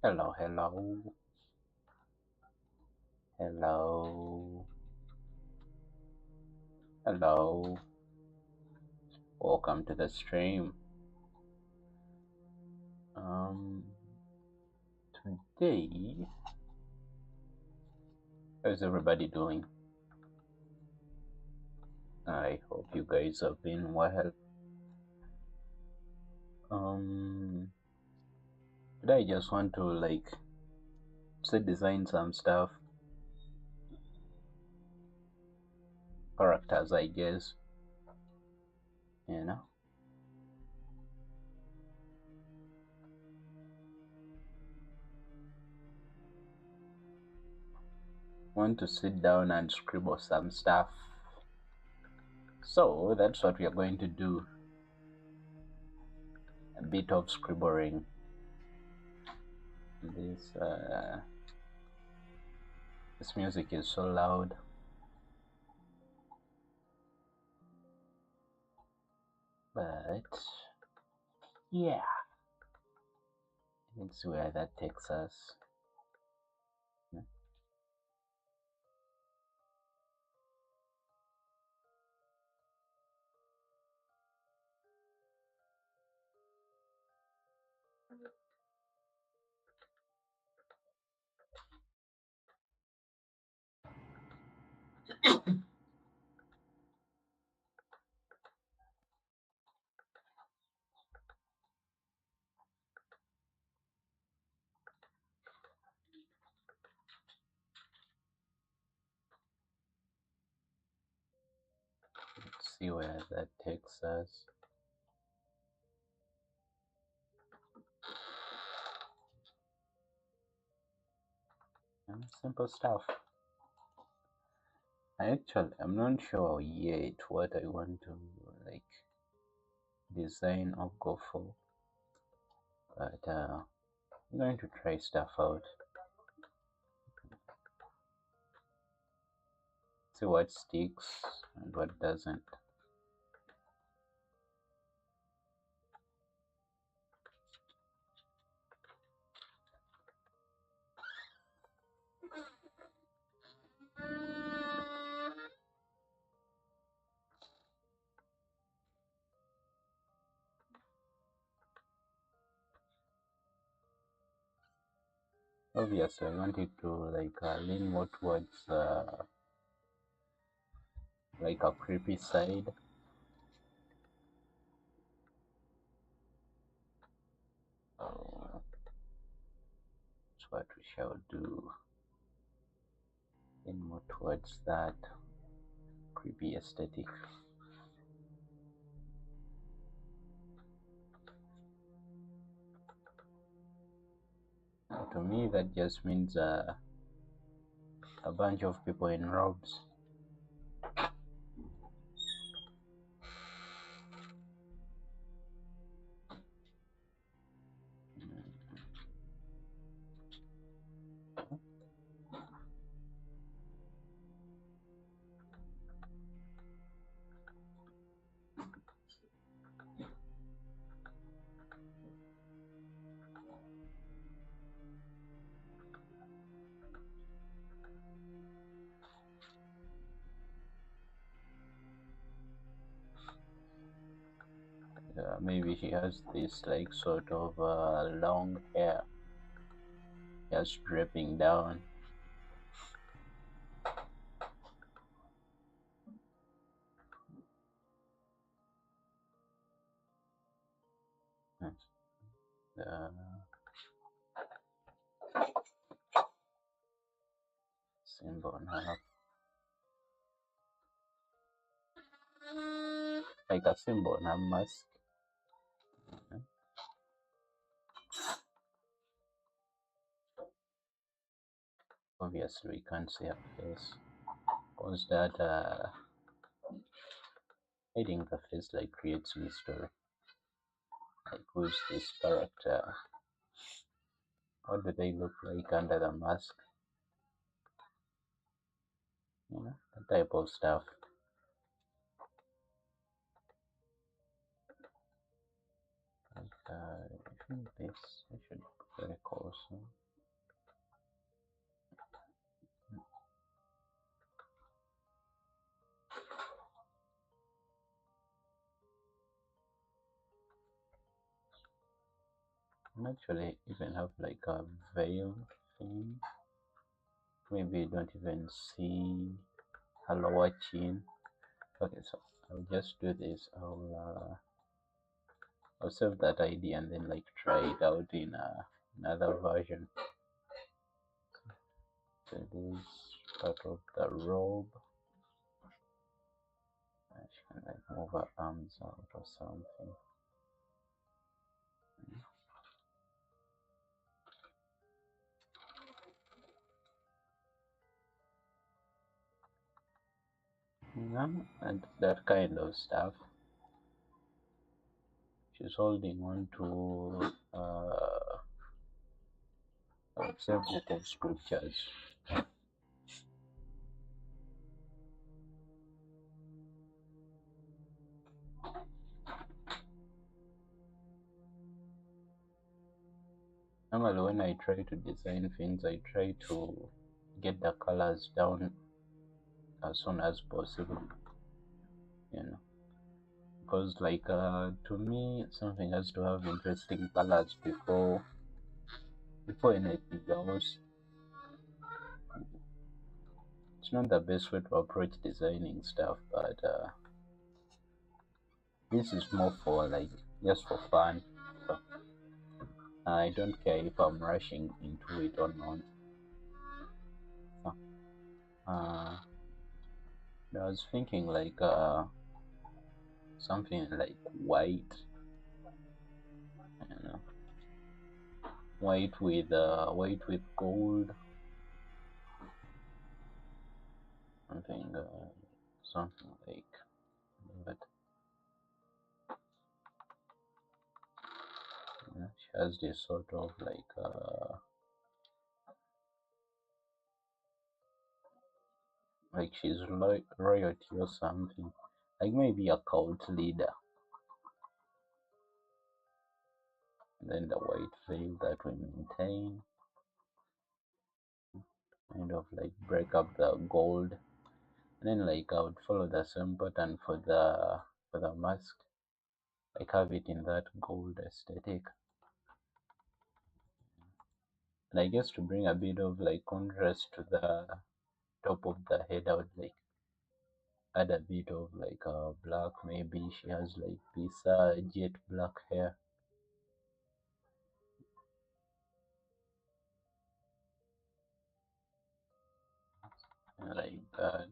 Hello, hello, hello, hello. Welcome to the stream. Today, how's everybody doing? I hope you guys have been well. Today I just want to design some stuff, characters, I guess. You know. Want to sit down and scribble some stuff. So that's what we are going to do. A bit of scribbling. This music is so loud. But yeah, let's see where that takes us. Let's see where that takes us. Simple stuff. I'm not sure yet what I want to design or go for, but I'm going to try stuff out. See what sticks and what doesn't. Obviously, I want it to lean more towards a creepy side. So that's what we shall do. Lean more towards that creepy aesthetic. To me, that just means a bunch of people in robes. maybe she has this like sort of long hair just dripping down. The symbol on her, like a symbol on her mask. Obviously, we can't see her face. Cause that hiding the face like creates mystery. Like, who's this character? What do they look like under the mask? You know, that type of stuff. Like, I think this I should be very close. And actually, even have like a veil thing. Maybe you don't even see her lower chin. Okay, so I'll just do this. I'll save that idea and then like try it out in another version. So this part of the robe. I can like move her arms out or something. Yeah, and that kind of stuff. She's holding on to several book of scriptures. Normally, when I try to design things, I try to get the colors down as soon as possible. You know, because like to me, something has to have interesting colors before anything else. It's not the best way to approach designing stuff, but this is more for like just for fun. So I don't care if I'm rushing into it or not. So, I was thinking like something like white, you know, white with gold, something like that. You know, she has this sort of like she's royalty or something, like maybe a cult leader. And then the white veil that we maintain, kind of like break up the gold. And then like I would follow the same pattern for the mask, like have it in that gold aesthetic. And I guess to bring a bit of like contrast to the top of the head, I would like add a bit of like black. Maybe she has like this jet black hair. Like that.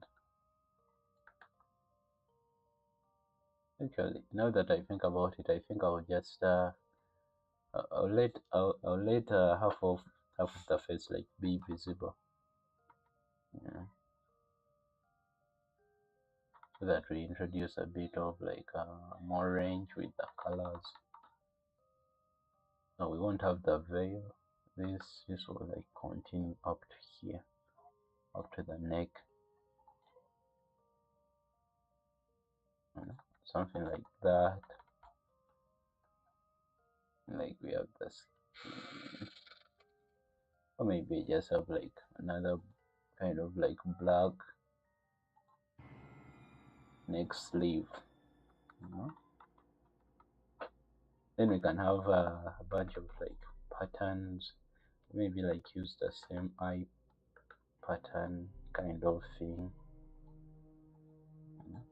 Actually, now that I think about it, I think I'll just I'll let half of the face like be visible. Yeah. So that we introduce a bit of like more range with the colors. No, we won't have the veil. This will like continue up to here, up to the neck. You know, something like that. Like we have the skin. Or maybe just have like another kind of like black neck sleeve. You know? Then we can have a bunch of like patterns, maybe like use the same eye pattern kind of thing, you know,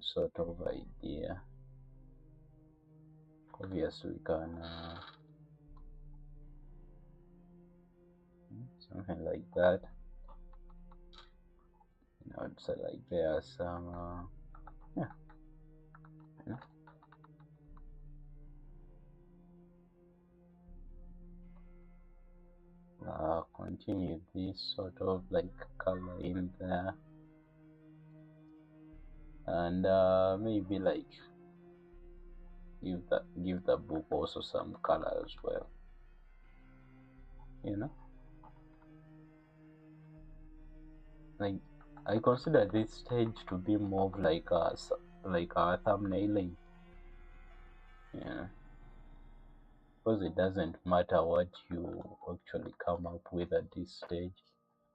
sort of idea. Obviously we can something like that, so like there are some yeah, you know, continue this sort of like color in there, and maybe like give the book also some color as well, you know, like I consider this stage to be more of like like a thumbnailing, yeah, because it doesn't matter what you actually come up with at this stage,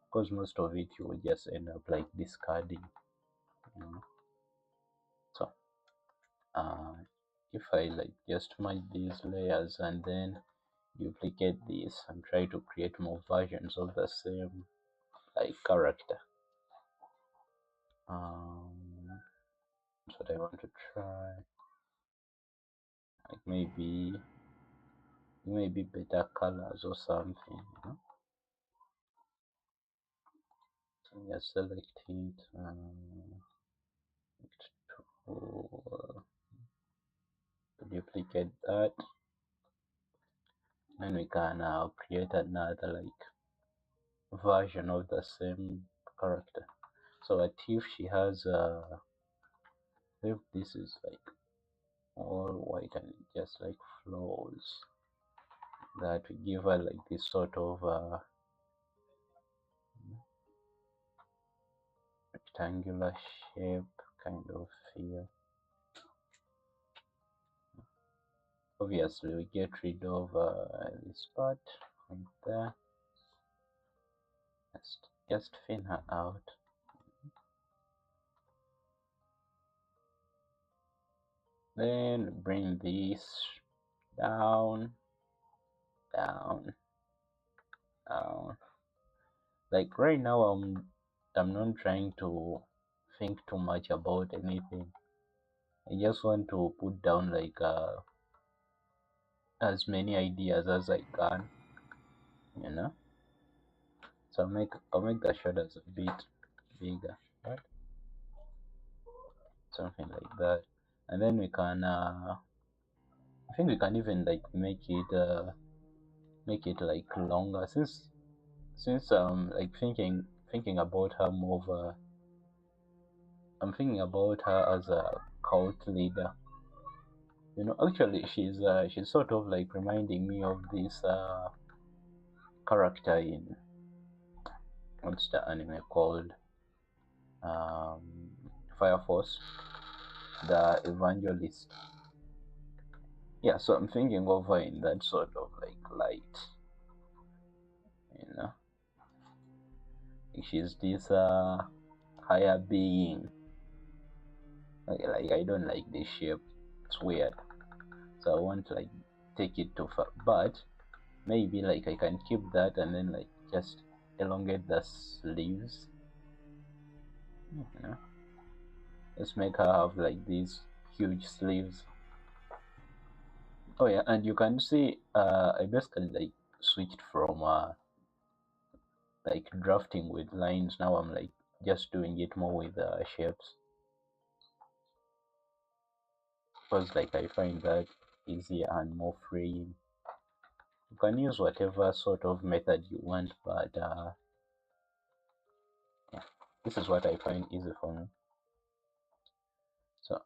because most of it you will just end up like discarding, you know. So uh, if I like just merge these layers and then duplicate this and try to create more versions of the same like character, that's what I want to try, like maybe better colors or something, you know. So just select it, to duplicate that, then we can create another like version of the same character. So what if she has if this is like all white and just like flows, that we give her like this sort of rectangular shape kind of feel. Obviously we get rid of this part right there, just thin her out, then bring this down, down, down. Like right now I'm not trying to think too much about anything. I just want to put down like as many ideas as I can, you know. So I'll make the shoulders a bit bigger, right? Something like that. And then we can I think we can even like make it like longer, since like thinking about her more of I'm thinking about her as a cult leader. You know, actually she's sort of like reminding me of this character in what's the anime called, um Fire Force, the evangelist. Yeah, so I'm thinking of her in that sort of like light, you know. Like she's this higher being. Like I don't like this shape. It's weird. So I want to like take it too far. But maybe like I can keep that and then like just elongate the sleeves. You know. Let's make her have like these huge sleeves. Oh yeah, and you can see I basically like switched from like drafting with lines. Now I'm like just doing it more with shapes, because like I find that easier and more freeing. You can use whatever sort of method you want, but yeah, this is what I find easy for me. So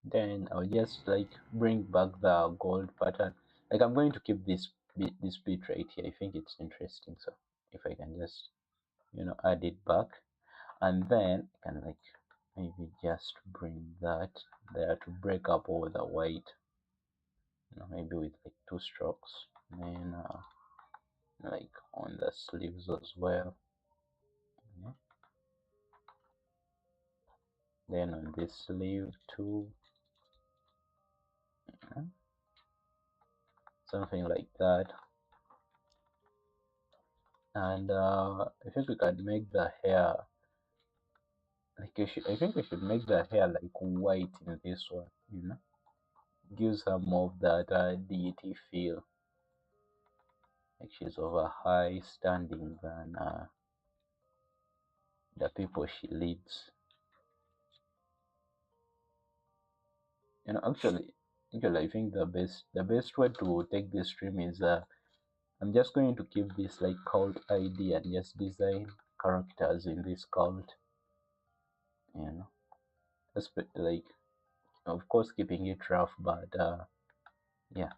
then I'll just like bring back the gold pattern. Like I'm going to keep this bit right here. I think it's interesting. So if I can just add it back, and then I can like maybe just bring that there to break up all the white, maybe with like two strokes, and then like on the sleeves as well. then on this sleeve too, something like that. And I think we can make the hair like I think we should make the hair like white in this one, gives her more of that deity feel, like she's of a high standing than the people she leads. Actually, I think the best way to take this stream is I'm just going to keep this like cult ID and just design characters in this cult, you know, like of course keeping it rough, but yeah,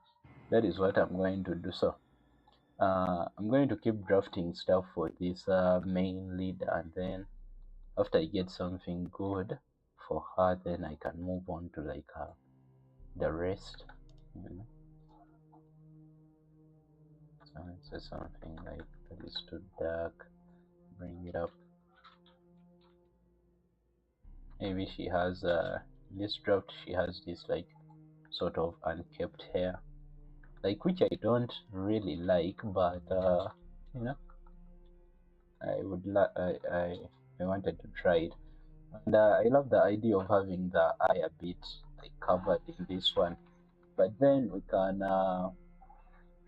that is what I'm going to do. So I'm going to keep drafting stuff for this main lead, and then after I get something good for her, then I can move on to like the rest, So let's say something like that is too dark, bring it up. Maybe she has this draft, she has this like sort of unkept hair, like which I don't really like, but you know, I would I wanted to try it. And I love the idea of having the eye a bit like covered in this one, but then we can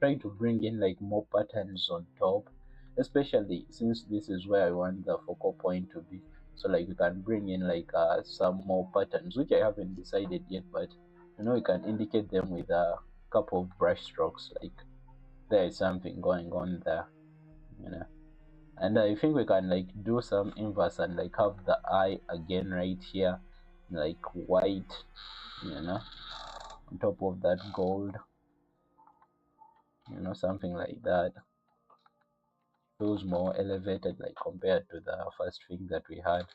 try to bring in like more patterns on top, especially since this is where I want the focal point to be. So like we can bring in like some more patterns, which I haven't decided yet, but we can indicate them with a couple of brush strokes, like there is something going on there, you know. And I think we can like do some inverse and like have the eye again right here, like white, on top of that gold, something like that. Feels more elevated like compared to the first thing that we had.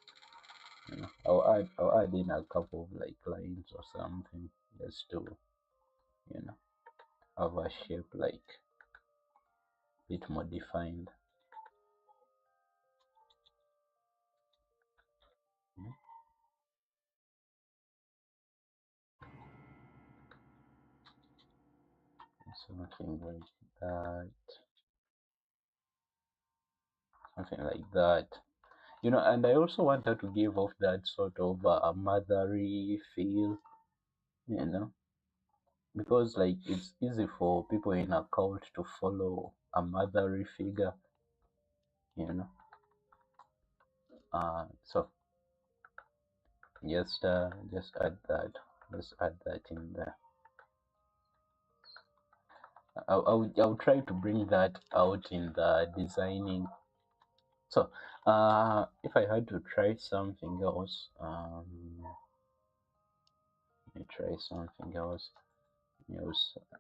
I'll add in a couple of like lines or something just to have a shape like a bit more defined. Something like that, something like that. And I also wanted to give off that sort of a mothery feel, because like it's easy for people in a cult to follow a mothery figure, so just add that, in there. I'll try to bring that out in the designing. So if I had to try something else, let me try something else.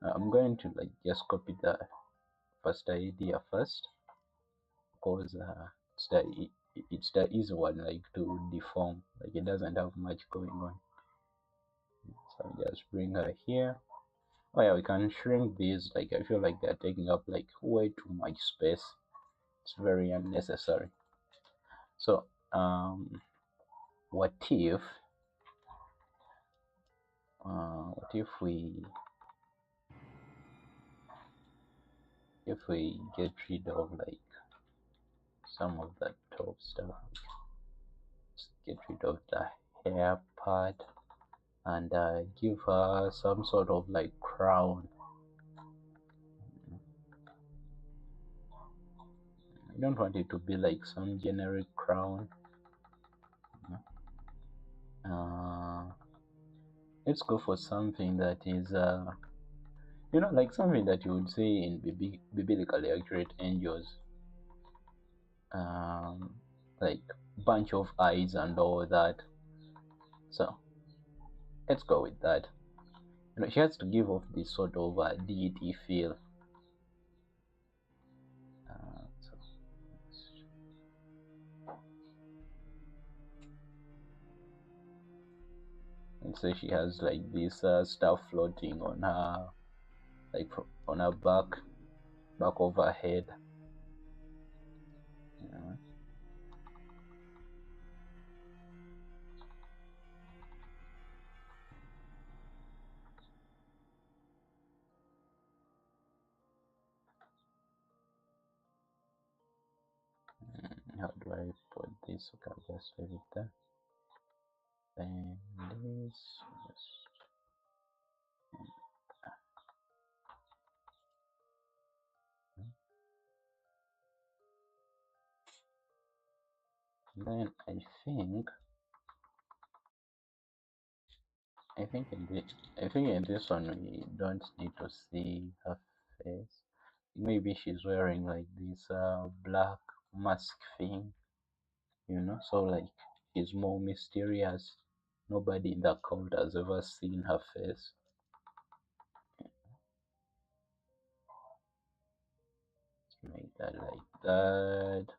I'm going to like just copy the first idea first, because it's the easy one, like to deform, like it doesn't have much going on. So I'll just bring her here. Oh yeah, we can shrink these, like I feel like they're taking up like way too much space. It's very unnecessary. So what if we get rid of like some of that top stuff, just get rid of the hair part and give her some sort of like crown. I don't want it to be like some generic crown. Let's go for something that is like something that you would say in biblically accurate angels, like bunch of eyes and all that. So let's go with that. She has to give off this sort of deity feel. Let's say she has like this stuff floating on her, like on her back of her head. this. Okay, I'll just leave it there. Then this. Then I think in this one we don't need to see her face. Maybe she's wearing like this black mask thing, so like she's more mysterious. Nobody in the cult has ever seen her face. Let's make that like that.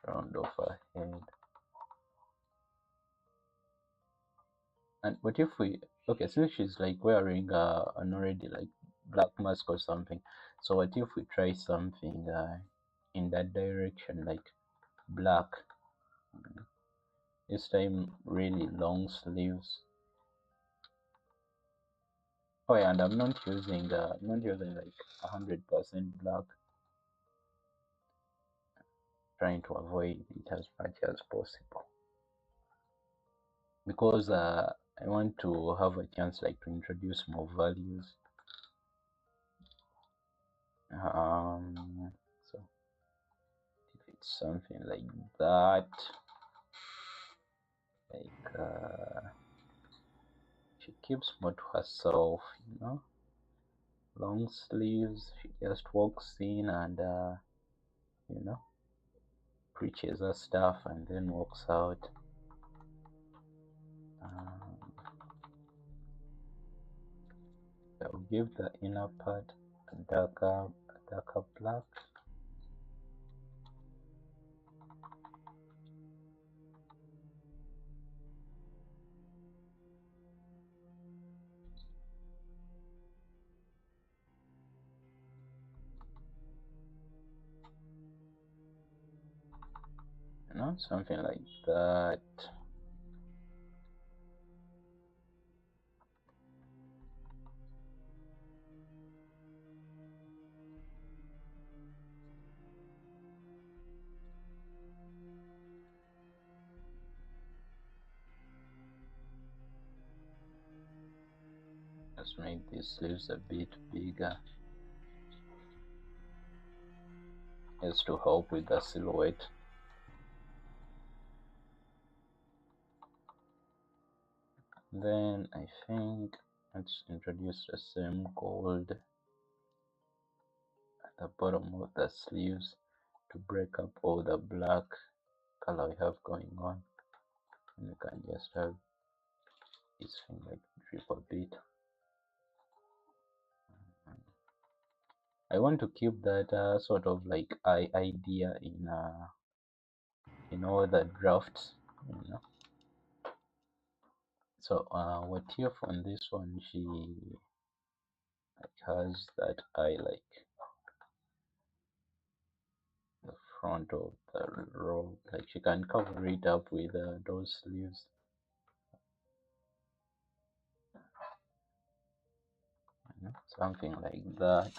Round off her head. And what if we, okay, since she's like wearing an already like black mask or something, so what if we try something in that direction, like black, this time really long sleeves. Oh yeah, and I'm not using like 100% black, trying to avoid it as much as possible, because I want to have a chance like to introduce more values. So if it's something like that, like she keeps more to herself, long sleeves, she just walks in and preaches her stuff and then walks out. I'll give the inner part a darker black. Something like that. Let's make these sleeves a bit bigger, just to help with the silhouette. Then I think let's introduce the same gold at the bottom of the sleeves to break up all the black color we have going on. And you can just have this thing like drip a bit. I want to keep that sort of like eye idea in all the drafts, So what if on this one she like has that eye like the front of the robe, like she can cover it up with those sleeves. Something like that.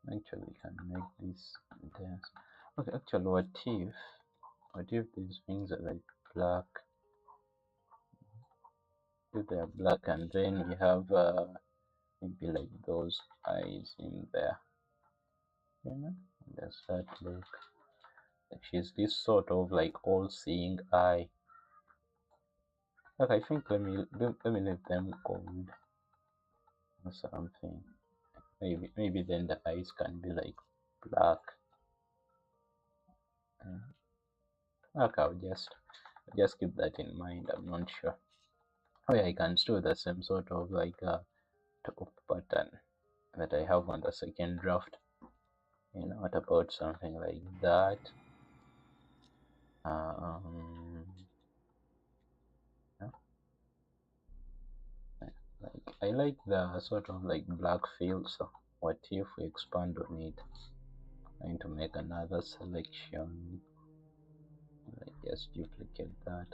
Actually, we can make this intense. Okay, actually, what if these things are like black? If they are black, and then we have maybe like those eyes in there, does that look like she's this sort of like all-seeing eye? Okay, I think let me leave them gold or something. Maybe then the eyes can be like black. Okay, I'll just keep that in mind. I'm not sure. Oh yeah, I can still the same sort of like top pattern that I have on the second draft. What about something like that? Like I like the sort of like black feel, so what if we expand on it? Going to make another selection, like just duplicate that,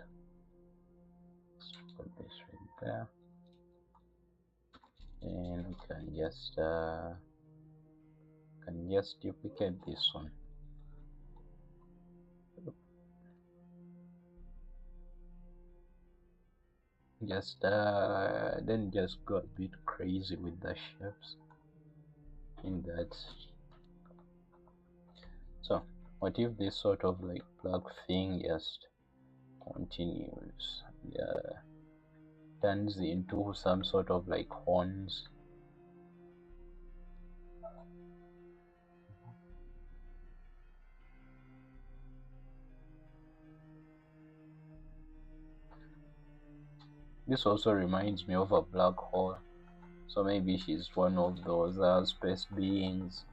let's put this right there. and we can just duplicate this one. Then just go a bit crazy with the shapes in that. So what if this sort of like black thing just continues, turns into some sort of like horns? This also reminds me of a black hole. So maybe she's one of those space beings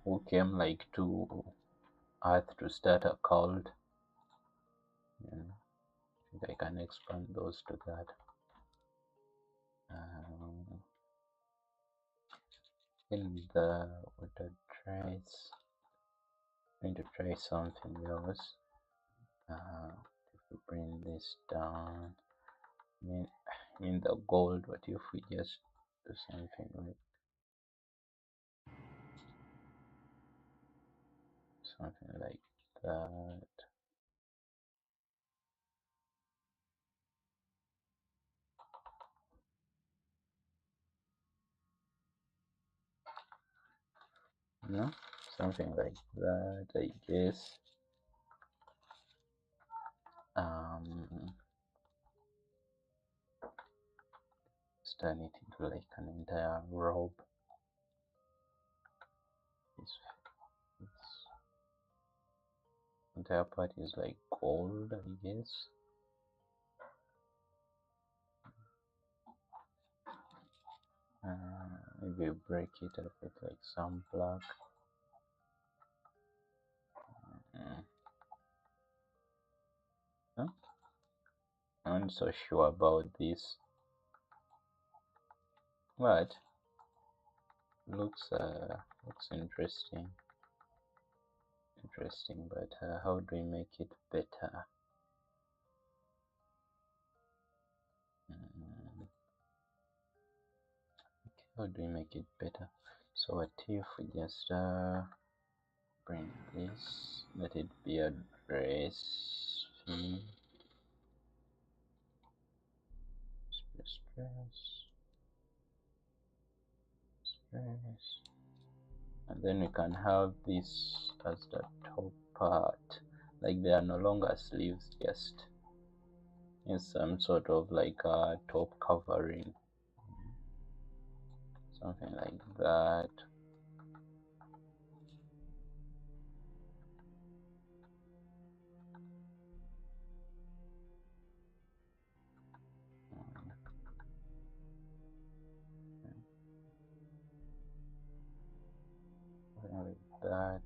who came like to Earth to start a cult. You know, I think I can expand those to that. In the water trace, I'm going to try something else. If we bring this down, in the gold, what if we just do something like that? No, something like that, I guess. Let's turn it into like an entire robe. This entire part is like gold, I guess. Maybe break it up with like some black. Huh? I'm not so sure about this, but looks interesting. But how do we make it better? Okay, how do we make it better? So what if we just bring this, let it be a dress theme. Stress. And then we can have this as the top part, like they are no longer sleeves, just in some sort of like a top covering, something like that. Something like that.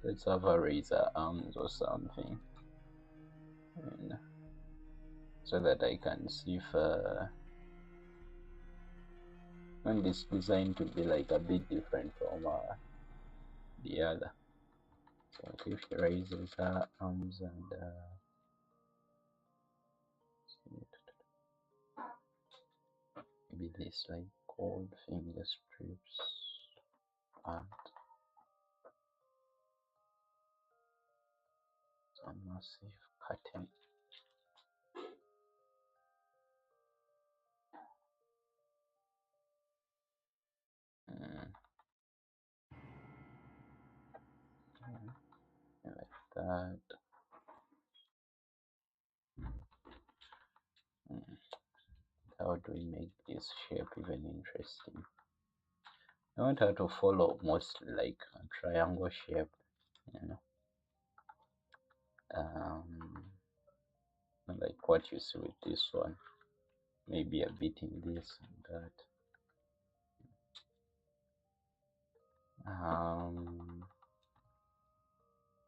Let's have a razor arms or something, so that I can see if when this design to be like a bit different from the other. So if she raises her arms and maybe this like gold finger strips and some massive cutting. Like that. How do we make this shape even interesting? I want her to follow mostly like a triangle shape, you know. Like what you see with this one, maybe a bit in this and that.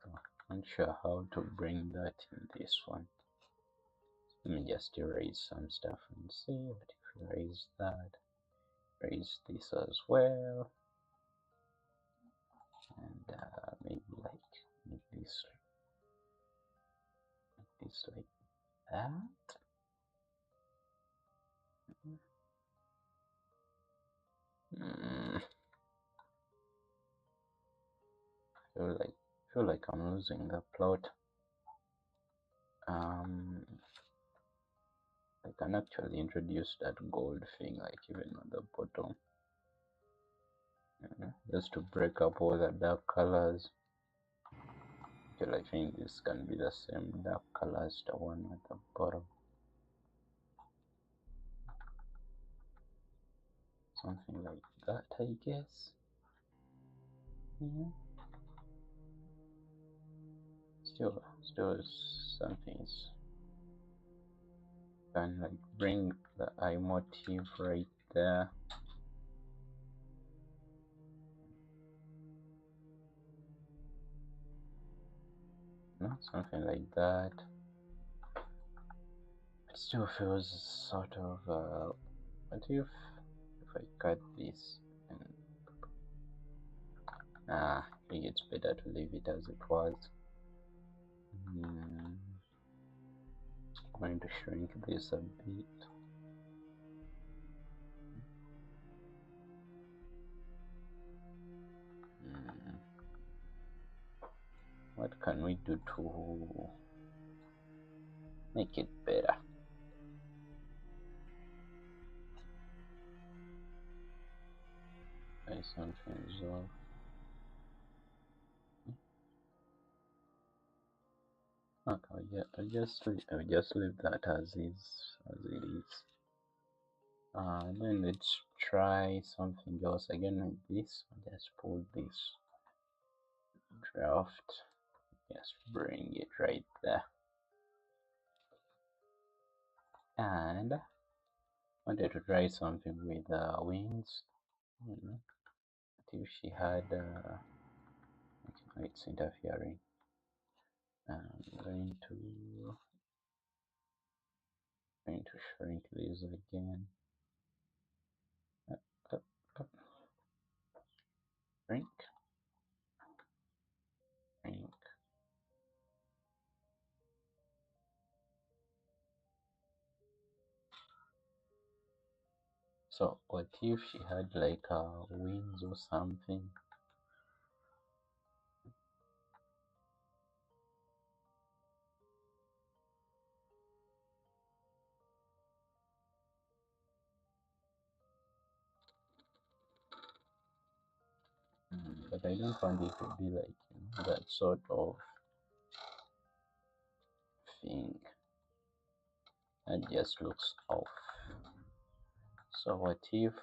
So I'm not sure how to bring that in this one. Let me just erase some stuff and see what if we erase that. raise this as well, and maybe make this like that. Mm, feel like I'm losing the plot. I can actually introduce that gold thing like even on the bottom, just to break up all the dark colors. Till I think this can be the same dark color as the one at the bottom. Something like that, I guess. Yeah. Still something's can like bring the eye motif right there. Something like that. It still feels sort of what if I cut this and I think it's better to leave it as it was. I'm going to shrink this a bit. What can we do to make it better? Try something off. Okay, yeah, I'll just leave that as it is. Then let's try something else again with this. Just pull this draft, just bring it right there. And I wanted to try something with wings. What if she had okay, it's interfering. I'm going to shrink this again. Up, up. Shrink. So what if she had like wings or something? But I don't want it to be like that sort of thing. That just looks off. So what if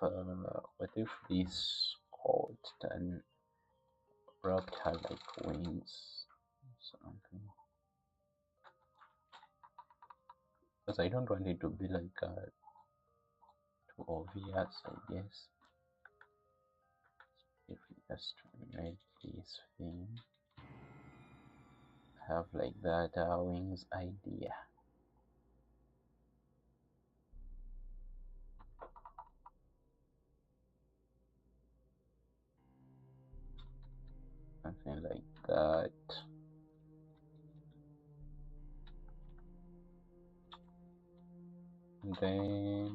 this coat then wrapped had like wings or something? Because I don't want it to be like too obvious, I guess. If we just make this thing have like that wings idea. Something like that. Then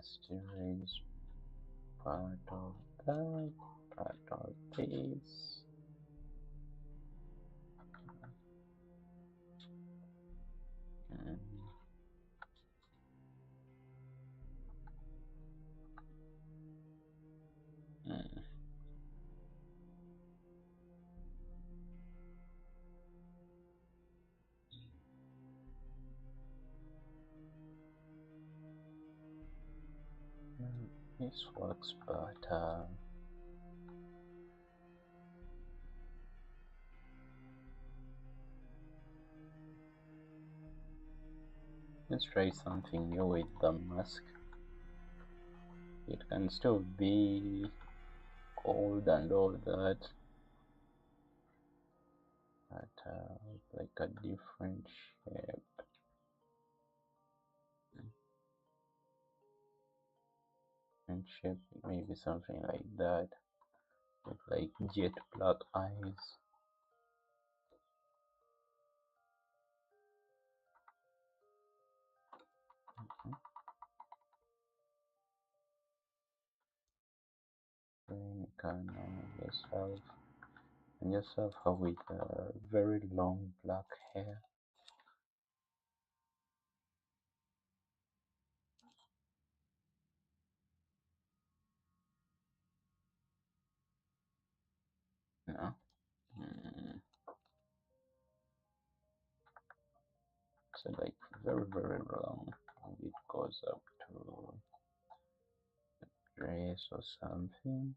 still raise part of that, part of this. This works, but let's try something new with the mask. It can still be cold and all that, but like a different shape. different shape, maybe something like that, with like jet black eyes. Then you can just have her with very long black hair. No. So like very long, and it goes up to dress or something.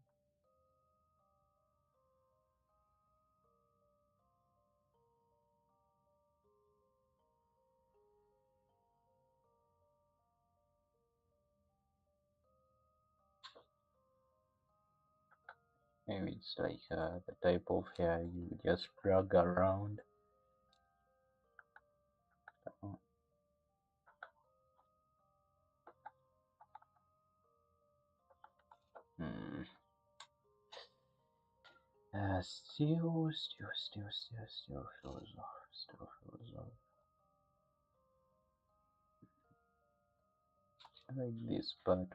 Maybe it's like the type of hair you just drag around. Hmm. Still feels off. Still feels off. I like this part,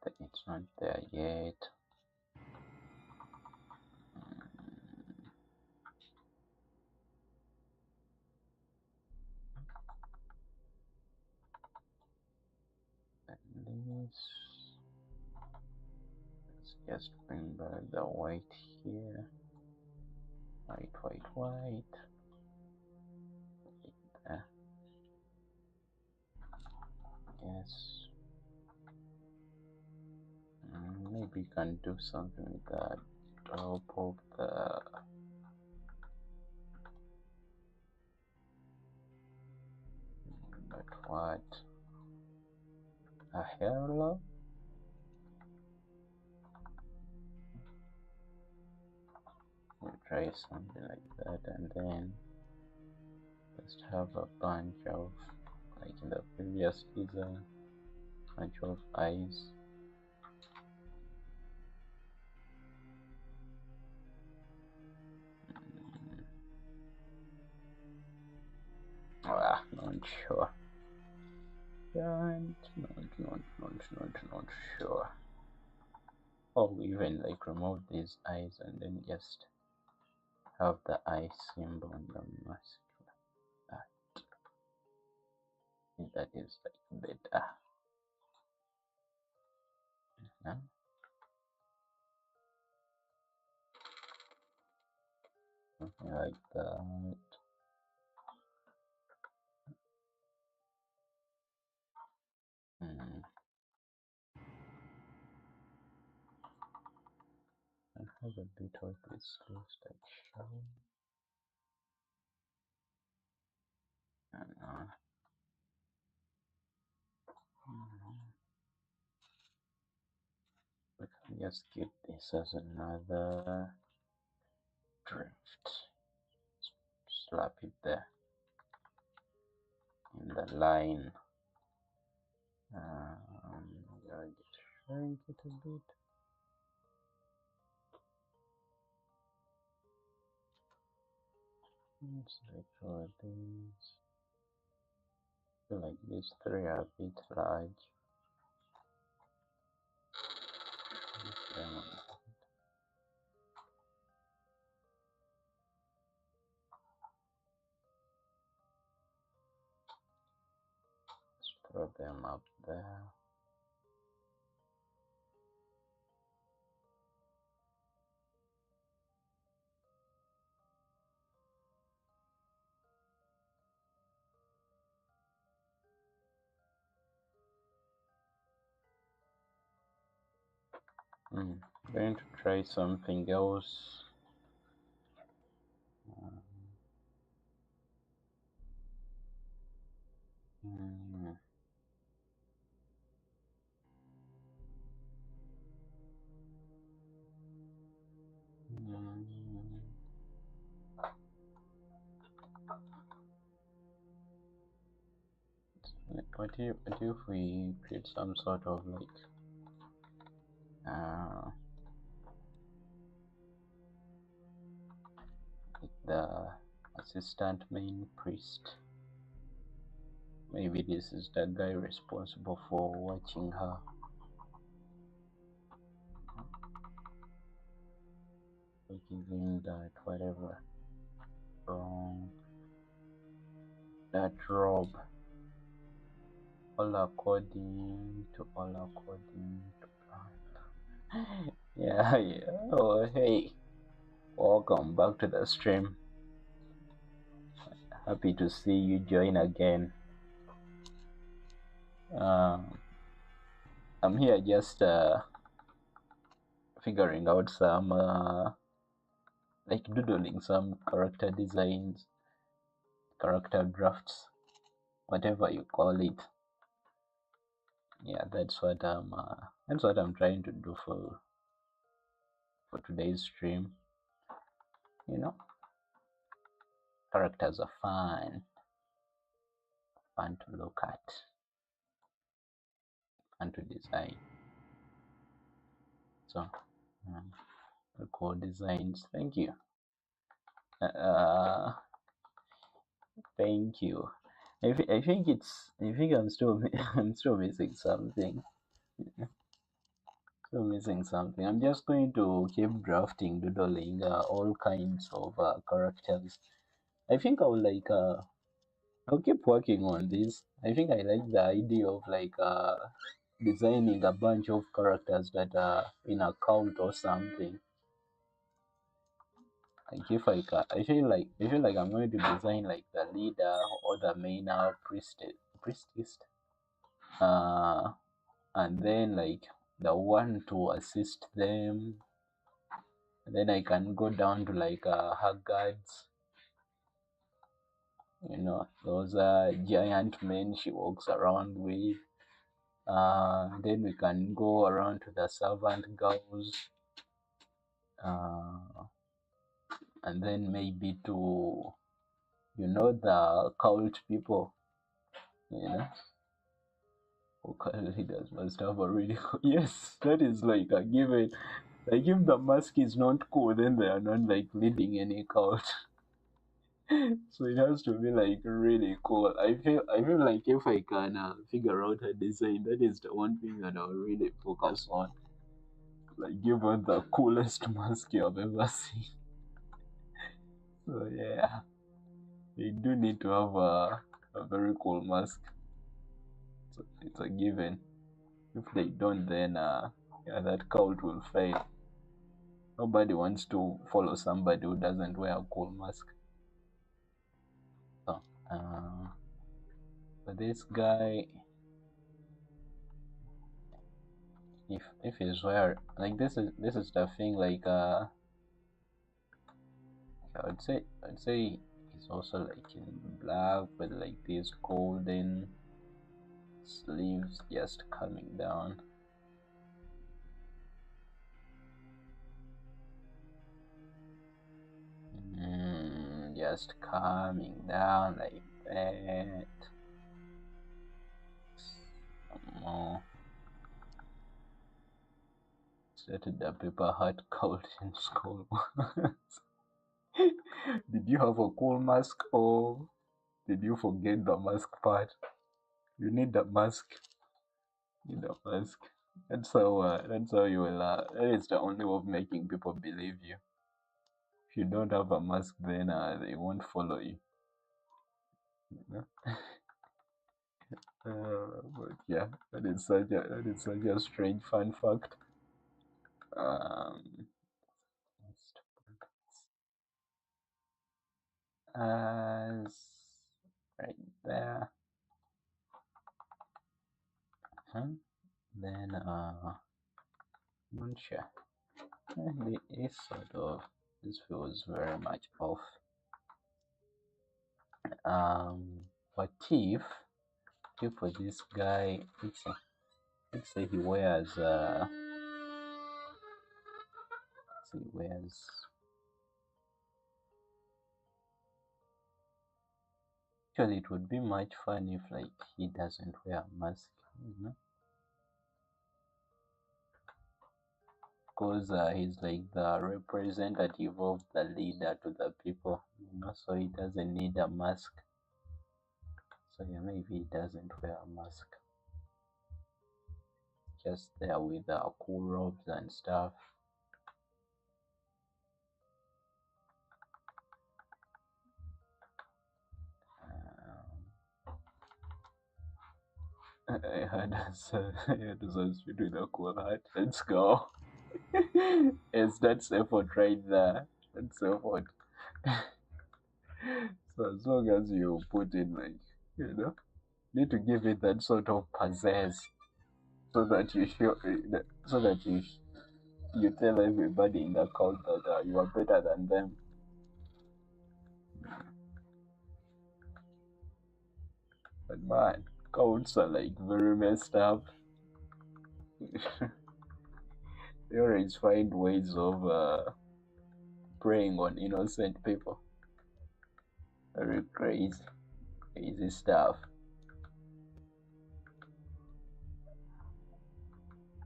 but it's not there yet. And this. Let's just bring back the white here. White. There. Yes. Maybe you can do something with that top of the. But what? A hairlock? We'll try something like that, and then just have a bunch of, like in the previous design, bunch of eyes. Not sure. Not sure. Or even like remove these eyes and then just have the eye symbol on the mask. That is like better. Yeah? Something like that. I have a bit of this sleeves that show. And we can just keep this as another drift. Slap it there in the line. I'll just shrink it a bit. Let's like all these. I feel like these three are a bit large. Let's throw them up there. Going to try something else. what if we create some sort of like uh the assistant main priest? Maybe this is the guy responsible for watching her. We give him that whatever from that robe. All according to plan. Yeah, yeah. Oh, hey. Welcome back to the stream. Happy to see you join again. I'm here just figuring out some like doodling some character designs, character drafts, whatever you call it. Yeah, that's what I'm trying to do for today's stream. You know, characters are fun to look at, fun to design. So, cool designs. Thank you. Uh, thank you. I think I'm still I'm still missing something. Still missing something. I'm just going to keep drafting, doodling all kinds of characters. I think I'll keep working on this. I think I like the idea of like designing a bunch of characters that are in a cult or something. Like if I feel like I'm going to design like the leader or the main priestess, uh, and then like the one to assist them. And then I can go down to like her guards. You know, those giant men she walks around with. Then we can go around to the servant girls, uh, and then maybe to, you know, the cult people, you know, cult leaders must have a really cool. Yes, that is like a given. Like if the mask is not cool, then they are not like leading any cult. So it has to be like really cool. I feel like if I can figure out a design, that is the one thing that I'll really focus on. Like give her the coolest mask you have ever seen. So yeah, they do need to have a very cool mask. So it's a given. If they don't, then yeah, that cult will fail. Nobody wants to follow somebody who doesn't wear a cool mask. So but this guy, if he's wearing like this is the thing, like I'd say he's also like in black with like these golden sleeves just coming down. Just coming down like that. Some more. Started the paper heart cold in school. Did you have a cool mask or did you forget the mask part? You need the mask. You need the mask. That's how you will that is the only way of making people believe you. If you don't have a mask, then they won't follow you. You know? But yeah, that is such a strange fun fact. As right there. Then not sure. It is sort of, this feels very much off. What if for this guy, let's say he wears Actually, it would be much fun if like he doesn't wear a mask, you know, because he's like the representative of the leader to the people, you know, so he doesn't need a mask. So yeah, maybe he doesn't wear a mask, just there with cool robes and stuff. I had us, I had us with a cool hat. Let's go. Yes, that's effort right there. That's effort. So as long as you put in like, you know, need to give it that sort of pizzazz, so that you show, so that you tell everybody in the cult that you are better than them. But man, cults are like very messed up. They always find ways of preying on innocent people. Very crazy, crazy stuff.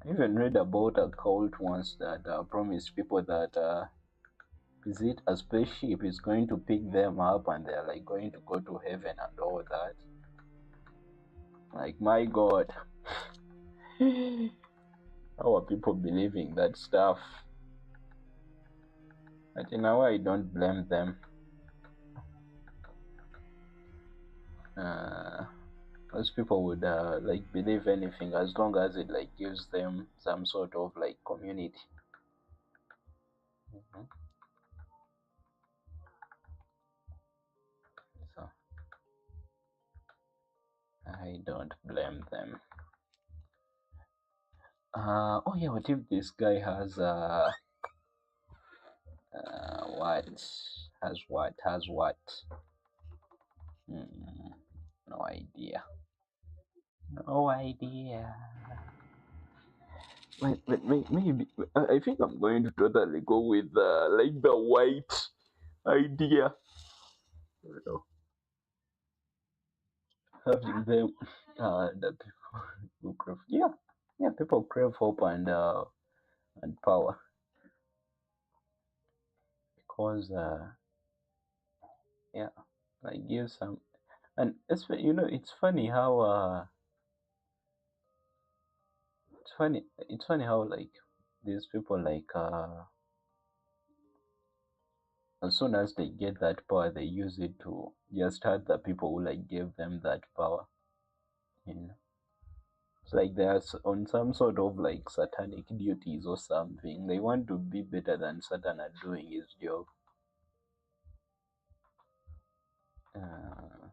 I even read about a cult once that promised people that visit a spaceship is going to pick them up and they're like going to go to heaven and all that. Like, my God, how are people believing that stuff? But in a way, I don't blame them. Most people would like believe anything as long as it like gives them some sort of like community. Mhm. So I don't blame them. Oh yeah, what if this guy has what has what? Hmm, no idea. No idea. Maybe I think I'm going to totally go with like the white idea. You know, having them, the people who crave, yeah, people crave hope and power, because yeah, like give some, and it's funny how it's funny how like these people like as soon as they get that power, they use it to just hurt the people who like gave them that power. You know, it's like they're on some sort of like satanic duties or something. They want to be better than Satan at doing his job. Uh,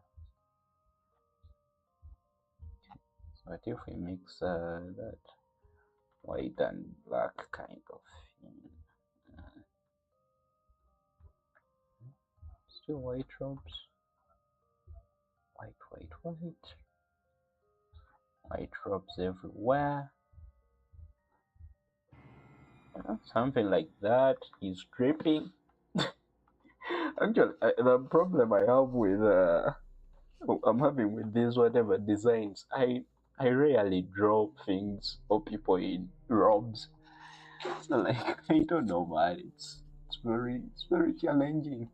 but if we mix that white and black kind of thing, uh, still white robes, white robes everywhere. Something like that. He's dripping. Actually, the problem I have with I'm having with these whatever designs, I rarely draw things or people in robes. So like I don't know, man. It's very challenging.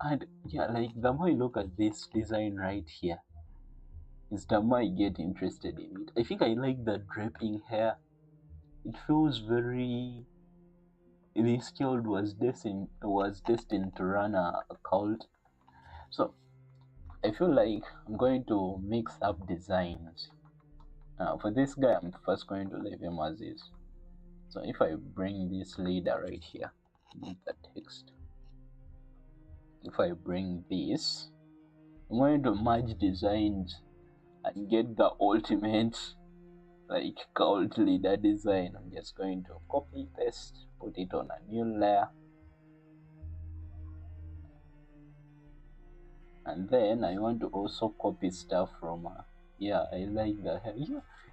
And yeah, like the more you look at this design right here, is the more I get interested in it. I think I like the draping hair. It feels very. This child was destined to run a cult. So I feel like I'm going to mix up designs. For this guy, I'm first going to leave him as is. So if I bring this leader right here, move the text. If I bring this, I'm going to merge designs and get the ultimate like cult leader design. I'm just going to copy paste, put it on a new layer, and then I want to also copy stuff from yeah, I like the hair.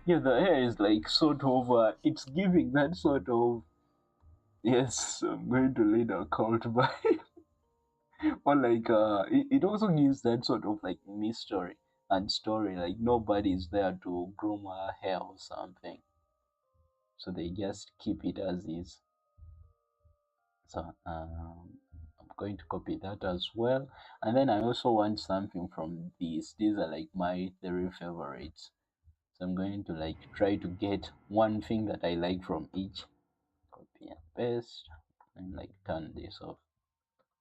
Yeah, the hair is like sort of it's giving that sort of, yes, I'm going to lead a cult by Or like it also gives that sort of like mystery and story, like nobody's there to groom her hair or something, so they just keep it as is. So I'm going to copy that as well. And then I also want something from these are like my three favorites, so I'm going to like try to get one thing that I like from each, copy and paste, and like turn this off.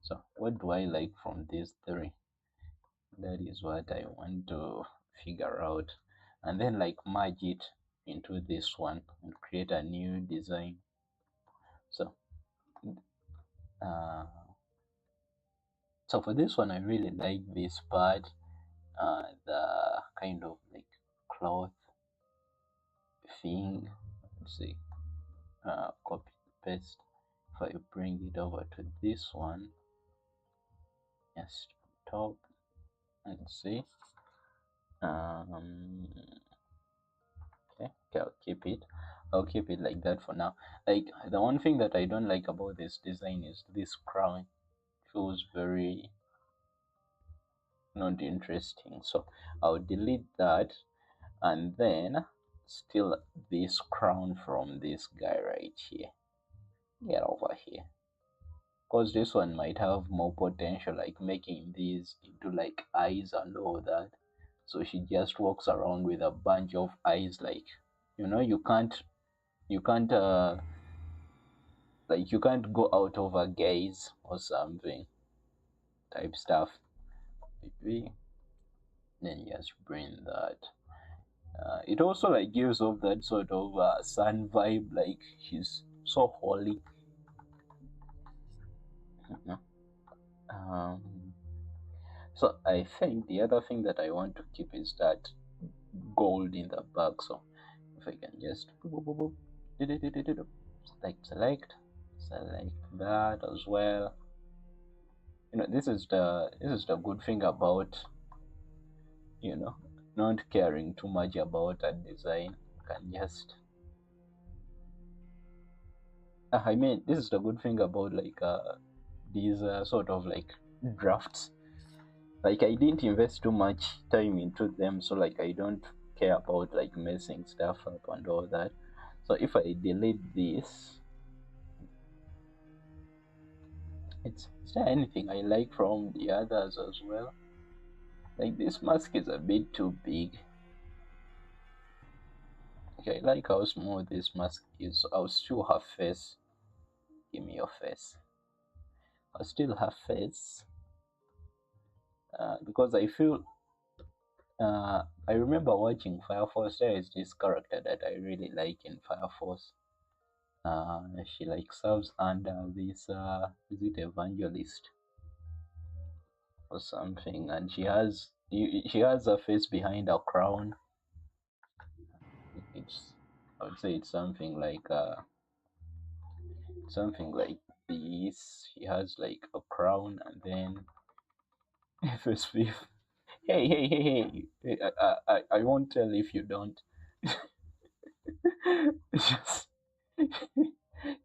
So what do I like from these three? That is what I want to figure out, and then like merge it into this one and create a new design. So uh, so for this one I really like this part, the kind of like cloth thing. Let's see, copy paste. If I bring it over to this one, yes, top, and see, um okay, I'll keep it like that for now. Like the one thing that I don't like about this design is this crown. Feels very not interesting, so I'll delete that. And then steal this crown from this guy right here. Get over here, because this one might have more potential, like making these into like eyes and all that. So she just walks around with a bunch of eyes, like, you can't like you can't go out of a gaze or something type stuff. Maybe then just bring that. It also like gives off that sort of sun vibe, like she's so holy. Mhm. um so I think the other thing that I want to keep is that gold in the back. So if I can just boop, boop, boop, boop, like select that as well. This is the good thing about you know not caring too much about a design. Can just I mean, this is the good thing about like these sort of like drafts. Like I didn't invest too much time into them, so like I don't care about like messing stuff up and all that. So if I delete this, is there anything I like from the others as well? Like this mask is a bit too big. Okay, I like how small this mask is. So I'll still have face. Give me your face. I'll still have face. Because I feel I remember watching Fire Force. There is this character that I really like in Fire Force. She like serves under this is it evangelist or something, and she has a face behind a crown. It's I would say it's something like this. She has like a crown and then face beef. Hey, I won't tell if you don't. just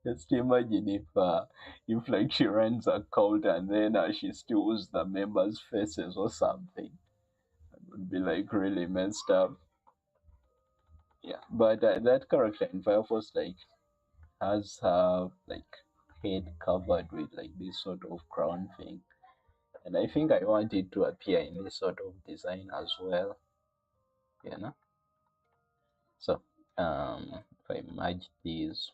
just imagine if like she runs a cult and then she steals the members' faces or something. It would be like really messed up. Yeah, but that character in Firefox like has her like head covered with like this sort of crown thing, and I think I want it to appear in this sort of design as well. You know. So if I merge these,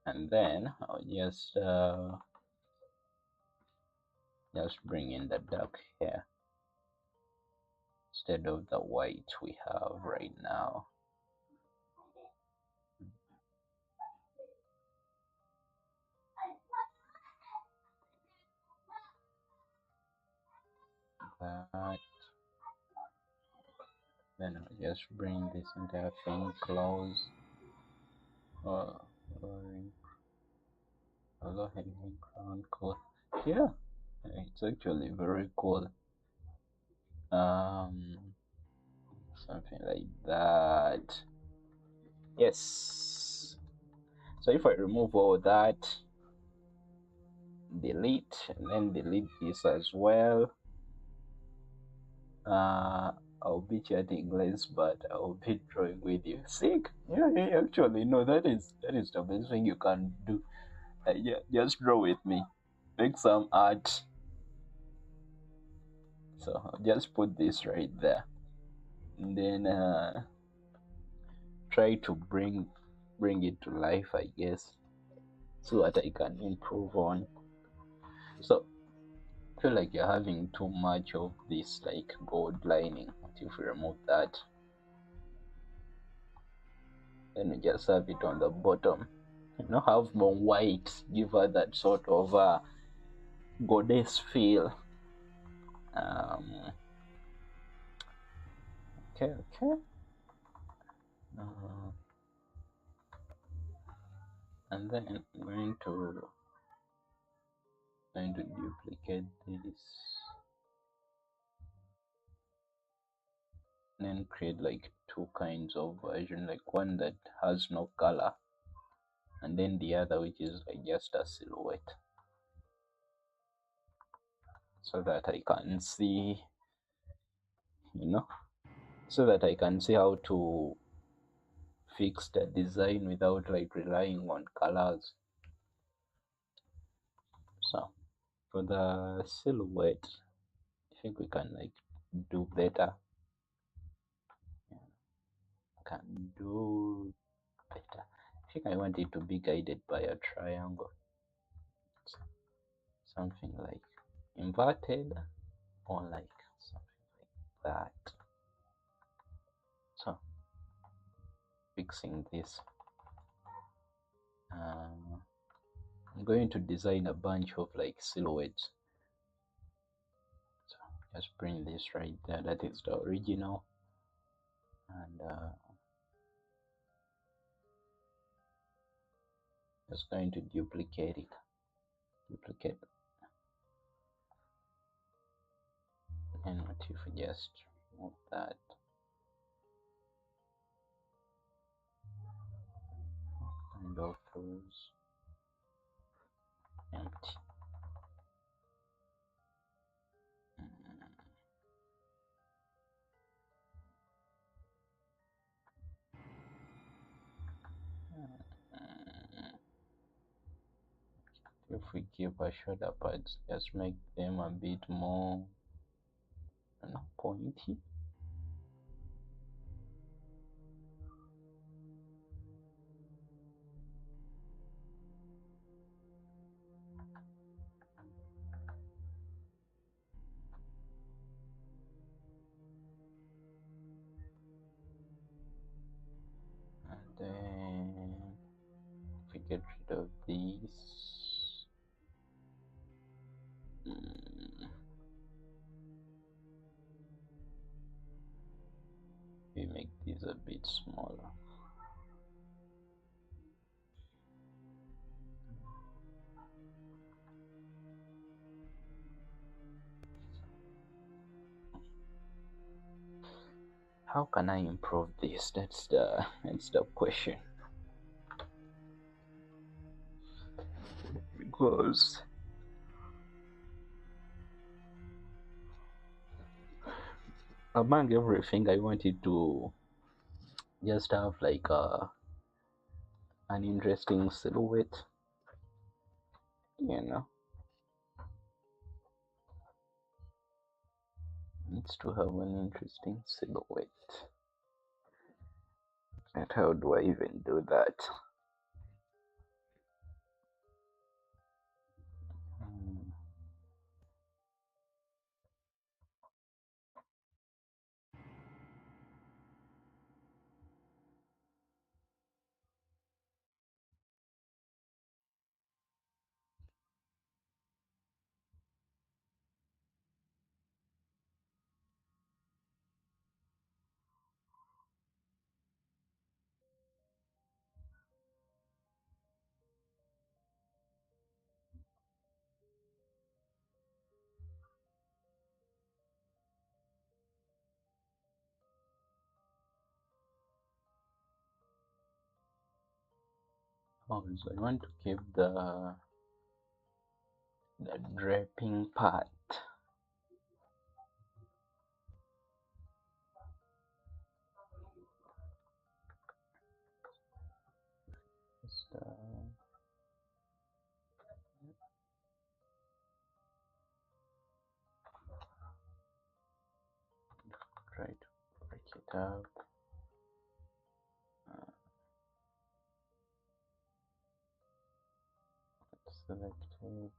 and then I'll just bring in the dark hair instead of the white we have right now. That, then I'll just bring this entire thing close. Oh, although having crown cool. Yeah, it's actually very cool. Um, something like that. Yes. So if I remove all that, delete, and then delete this as well. I'll be chatting less, but I'll be drawing with you. Sick. Yeah, yeah, actually, no, that is the best thing you can do. Yeah, just draw with me. Make some art. So I'll just put this right there, and then try to bring it to life, I guess, so that I can improve on. So I feel like you're having too much of this like gold lining. If we remove that, then we just have it on the bottom. Have more white, give her that sort of goddess feel. Um, okay, okay. Uh, and then I'm going to duplicate this, and then create like two kinds of version, like one that has no color, and then the other which is like just a silhouette, so that I can see, so that I can see how to fix the design without like relying on colors. So for the silhouette, I think we can like do better. Yeah, can do better. I think I want it to be guided by a triangle, something like inverted, or like something like that. So fixing this, I'm going to design a bunch of like silhouettes. So just bring this right there, that is the original, and just going to duplicate it, and what if we just remove that, kind of those empty. If we keep our shoulder pads, just make them a bit more pointy. And then if we get rid of these, we make these a bit smaller. How can I improve this? That's the question. Because among everything, I wanted to just have like an interesting silhouette, needs to have an interesting silhouette. And how do I even do that? Oh, so I want to keep the the draping part. Just try to break it up. Selected.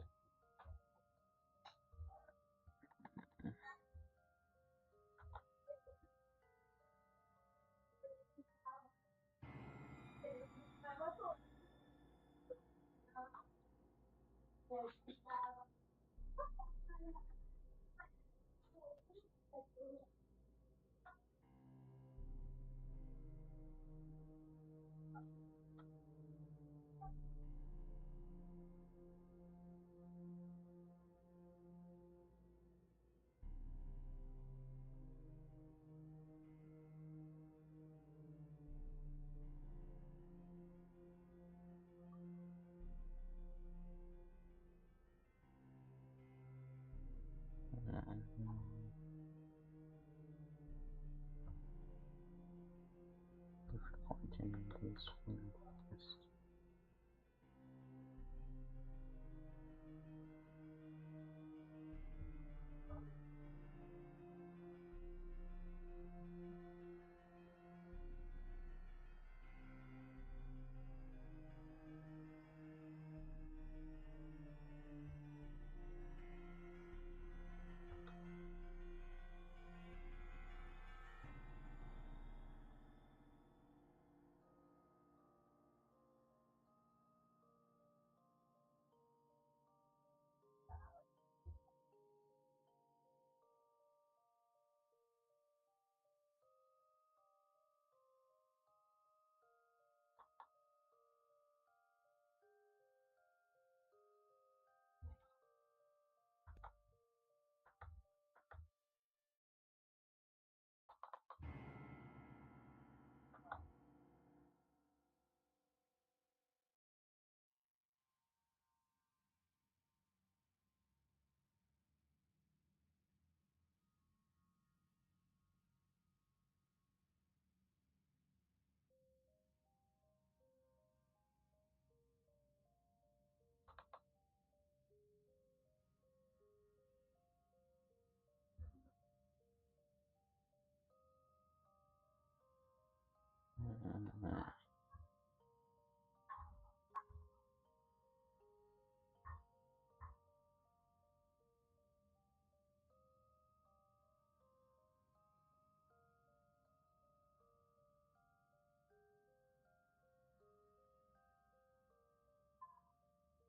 Continue this field first.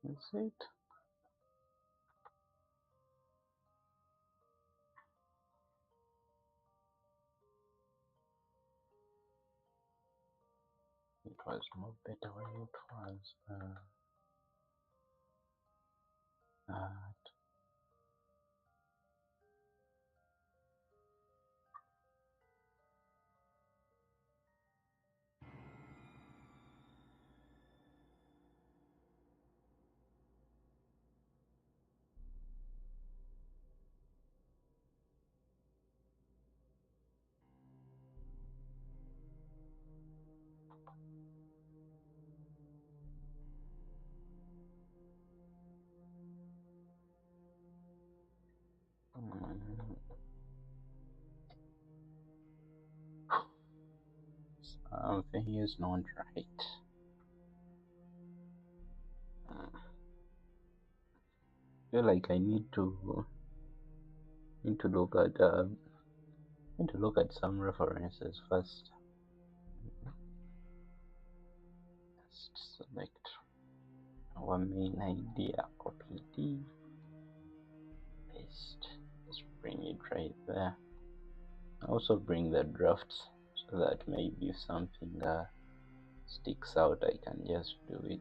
That's it. It was more better when it was something is not right. I feel like I need to look at some references first. Just select our main idea, copy D, paste. Just bring it right there. Also bring the drafts so that maybe if something sticks out, I can just do it.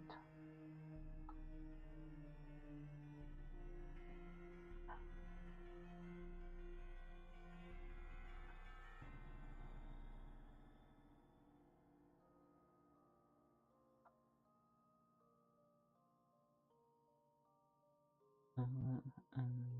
Mm, mm.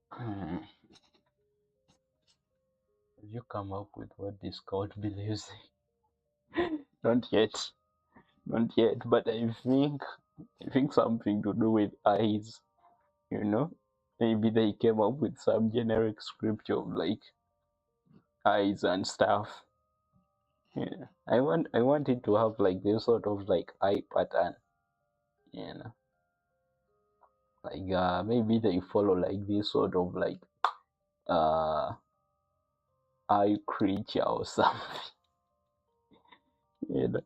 Hmm. Have you come up with what this cult believes in? Not yet. Not yet, but I think something to do with eyes, you know? Maybe they came up with some generic scripture of like eyes and stuff. Yeah. I want it to have like this sort of like eye pattern, you know. Like maybe they follow like this sort of like uh eye creature or something, you know.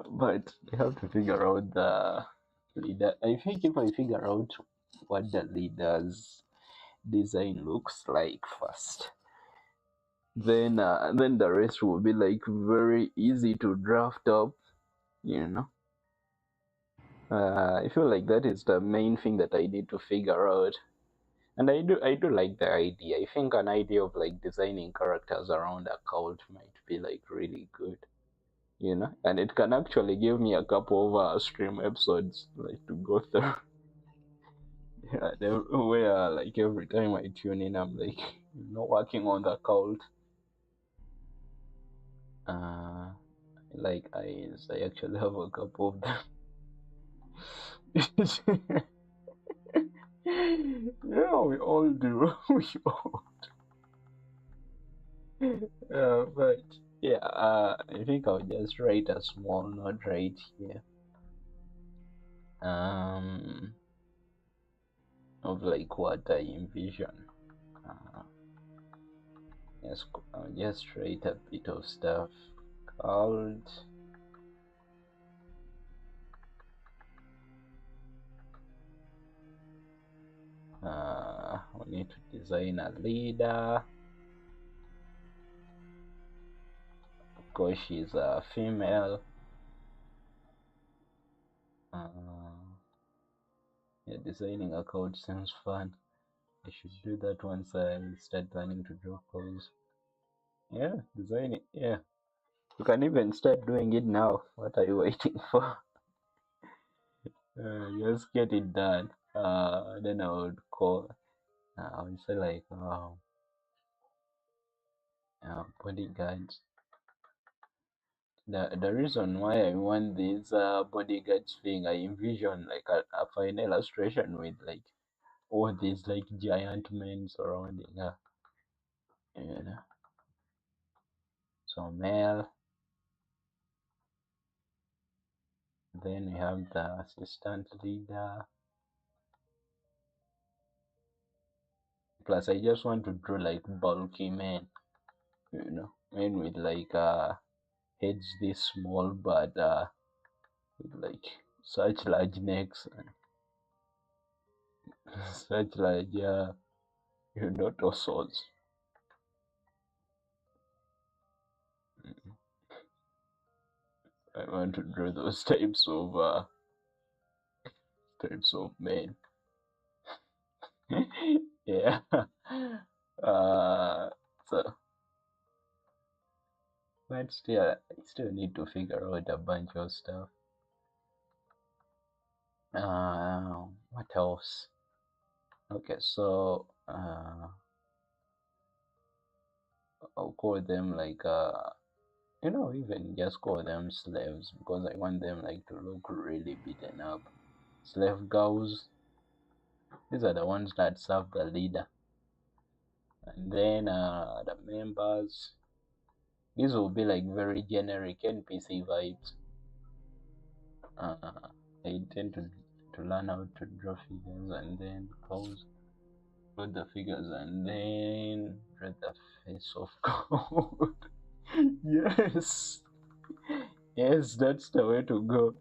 But we have to figure out the leader. I think if I figure out what the leader's design looks like first, then the rest will be like very easy to draft up, you know. I feel like that is the main thing that I need to figure out. And I do like the idea. I think an idea of like designing characters around a cult might be like really good, you know. And it can actually give me a couple of stream episodes like to go through. Yeah, where like every time I tune in, I'm like, working on the cult. Uh, like I actually have a couple of them. Yeah, we all do. We all. But yeah, I think I'll just write a small note right here. Um, of like what I envision. Uh, yes, I'll just write a bit of stuff called. We need to design a leader. Of course, she's a female. Yeah, designing a code seems fun. I should do that once I start planning to draw codes. Yeah, design it. Yeah, you can even start doing it now. What are you waiting for? Just get it done. Then I would call. I would say like, bodyguards. The reason why I want this bodyguards thing, I envision like a fine illustration with like all these like giant men surrounding her. You know, so male. Then we have the assistant leader. Plus, I just want to draw like bulky men, men with like heads this small but with like such large necks and such large torsos. I want to draw those types of men. Yeah. Uh, so, but still, I still need to figure out a bunch of stuff. What else? Okay, so I'll call them like even just call them slaves because I want them like to look really beaten up. Slave girls, these are the ones that serve the leader, and then the members. These will be like very generic NPC vibes. I intend to learn how to draw figures and then pose. put the figures and then draw the face of God. Yes, yes, that's the way to go.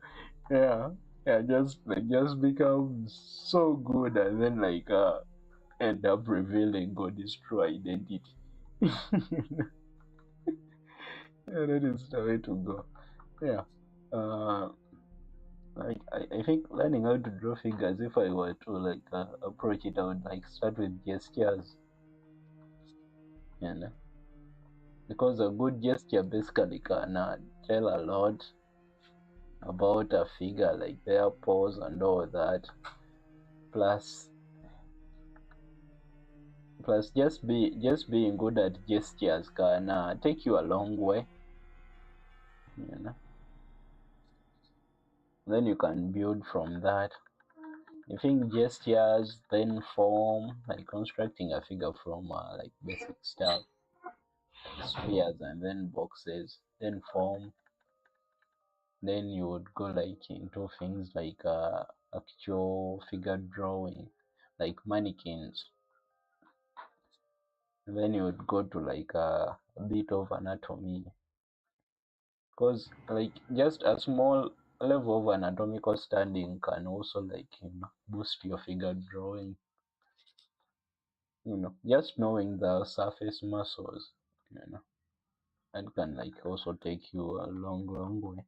Yeah, yeah, just become so good and then end up revealing God's true identity. Yeah, that is the way to go. Yeah. Uh, I think learning how to draw figures, if I were to approach it, I would start with gestures, you know, because a good gesture basically can tell a lot about a figure, like their pose and all that. Plus, plus just being good at gestures can take you a long way, you know. Then you can build from that. I think gestures then form, like constructing a figure from basic stuff, spheres and then boxes, then form. Then you would go into things like actual figure drawing, like mannequins. And then you would go to a bit of anatomy, because just a small level of anatomical studying can also boost your figure drawing. Just knowing the surface muscles, you know, and can also take you a long way.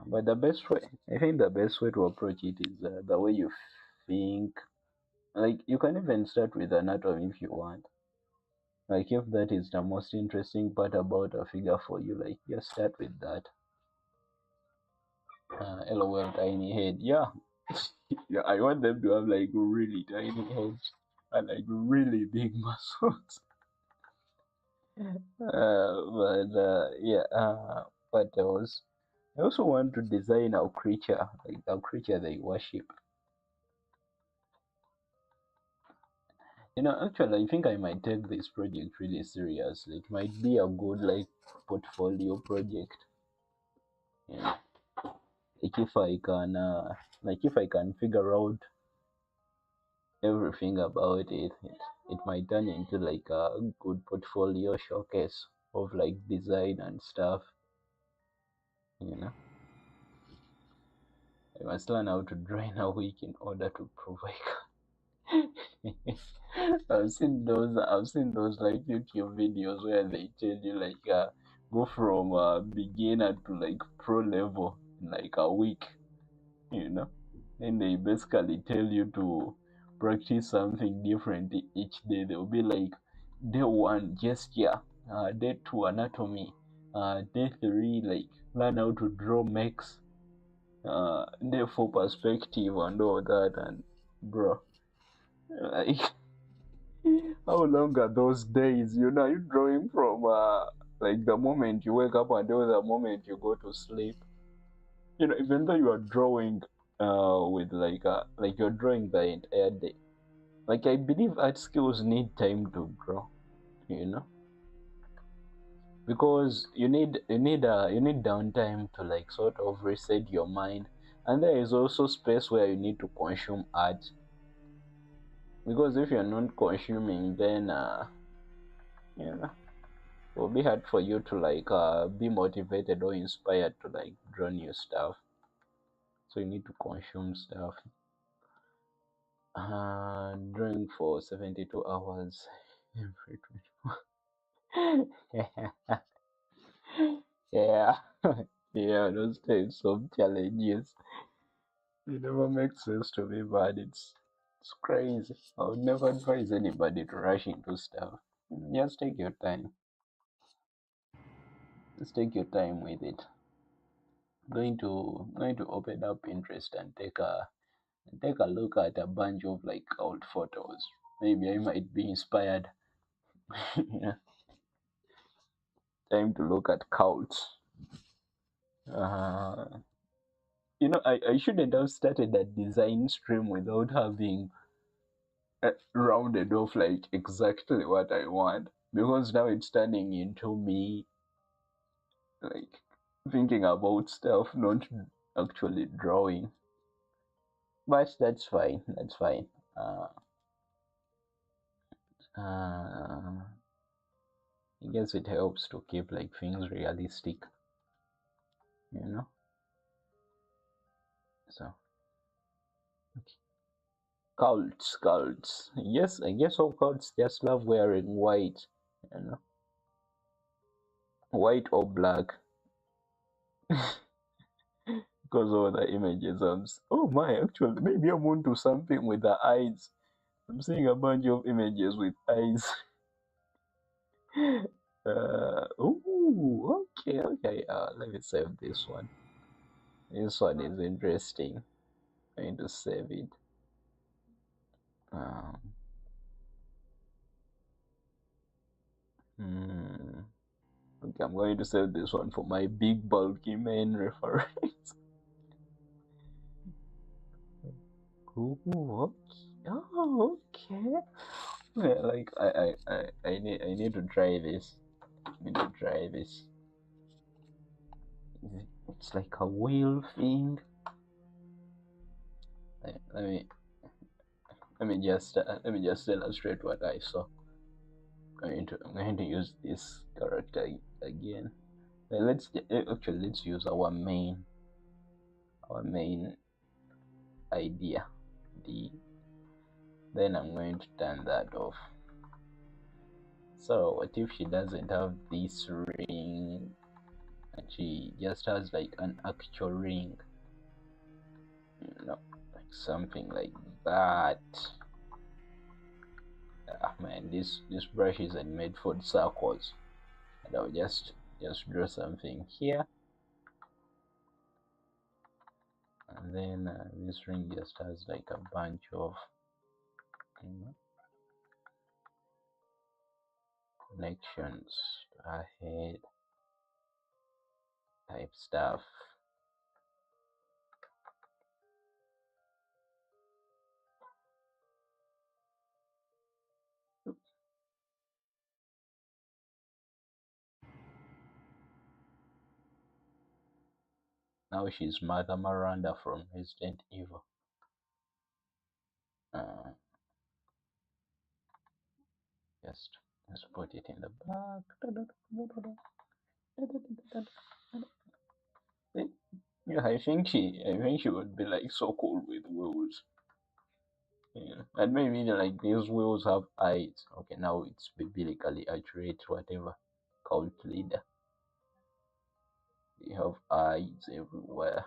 But the best way, I think the best way to approach it is the way you think. Like you can even start with anatomy if you want. Like if that is the most interesting part about a figure for you, like just start with that. LOL, tiny head. Yeah, yeah. I want them to have really tiny heads and really big muscles. Yeah. But I also want to design our creature, like our creature they worship. Actually, I think I might take this project really seriously. It might be a good portfolio project. Yeah. Like if I can figure out everything about it might turn into a good portfolio showcase of design and stuff. You know, I must learn how to draw in a week in order to provide. I've seen those YouTube videos where they tell you go from beginner to pro level in a week, you know. And they basically tell you to practice something different each day. They'll be like day one gesture, day two anatomy, day three learn how to draw mechs, day four perspective and all that. And bro, like how long are those days? You're drawing from the moment you wake up until the moment you go to sleep. Even though you are drawing with you're drawing the entire day. Like I believe art skills need time to grow, you know, because you need downtime to sort of reset your mind, and there is also space where you need to consume art, because if you're not consuming, then you know it will be hard for you to be motivated or inspired to draw new stuff. So you need to consume stuff. Drawing for 72 hours every 24. Yeah. Yeah, those types of challenges. It never makes sense to me, but it's crazy. I would never advise anybody to rush into stuff. Just take your time. Just take your time with it. Going to open up Pinterest and take a look at a bunch of old photos. Maybe I might be inspired. Yeah. Time to look at cults. Uh, I shouldn't have started that design stream without having rounded off exactly what I want, because now it's turning into me like thinking about stuff, not actually drawing. But that's fine. That's fine. Uh, uh, I guess it helps to keep like things realistic, you know. So okay. Cults. Yes, I guess all cults just love wearing white, you know, white or black. Because all the images oh my, actually maybe I'm onto something with the eyes. I'm seeing a bunch of images with eyes. Okay. Let me save this one. This one is interesting. I'm going to save it. Um, okay, I'm going to save this one for my big bulky man reference. Ooh, okay. Oh, okay. Yeah, like I need to try this. I need to try this. It's like a wheel thing. Let me let me just illustrate what I saw. I'm going to use this character again. Let's use our main idea. Then I'm going to turn that off. So what if she doesn't have this ring and she just has like an actual ring? You know, like something like that. Ah man, this brush isn't made for circles. And I'll just draw something here, and then this ring just has like a bunch of, you know, connections ahead type stuff. Now she's Mother Miranda from Resident Evil. Uh, just put it in the back. Yeah, I think she would be like so cool with wheels. Yeah. And maybe like these wheels have eyes. Okay, now it's biblically accurate, whatever. Cult leader. They have eyes everywhere.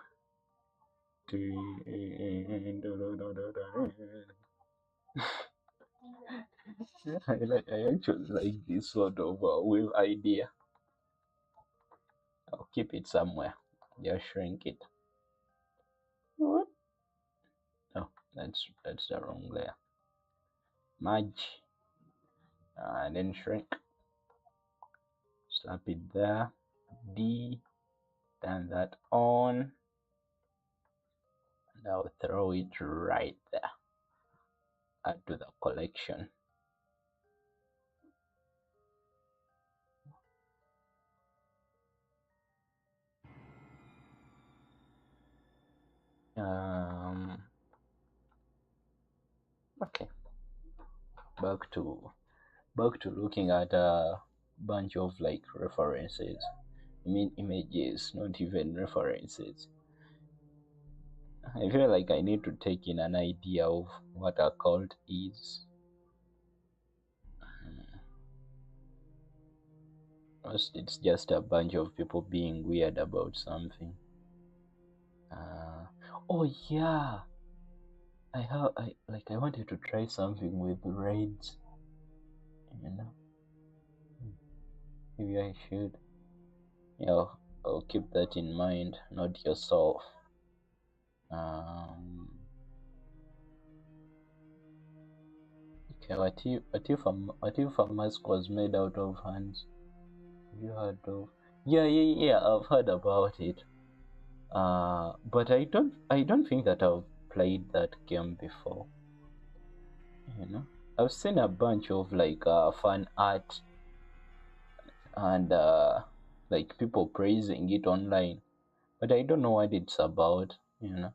I actually like this sort of wheel idea. I'll keep it somewhere. Just shrink it. What? No, that's the wrong layer. Merge and then shrink. Slap it there. D. Turn that on. And I'll throw it right there. Add to the collection. Okay. Back to looking at a bunch of like references. I mean images, not even references. I feel like I need to take in an idea of what a cult is. First, it's just a bunch of people being weird about something. Oh yeah, I wanted to try something with raids. You know, maybe I should. Yeah, I'll keep that in mind. Not yourself. Okay, what if a mask was made out of hands? Have you heard of? Yeah. I've heard about it. But I don't think that I've played that game before. You know, I've seen a bunch of like fan art and like people praising it online, but I don't know what it's about. You know.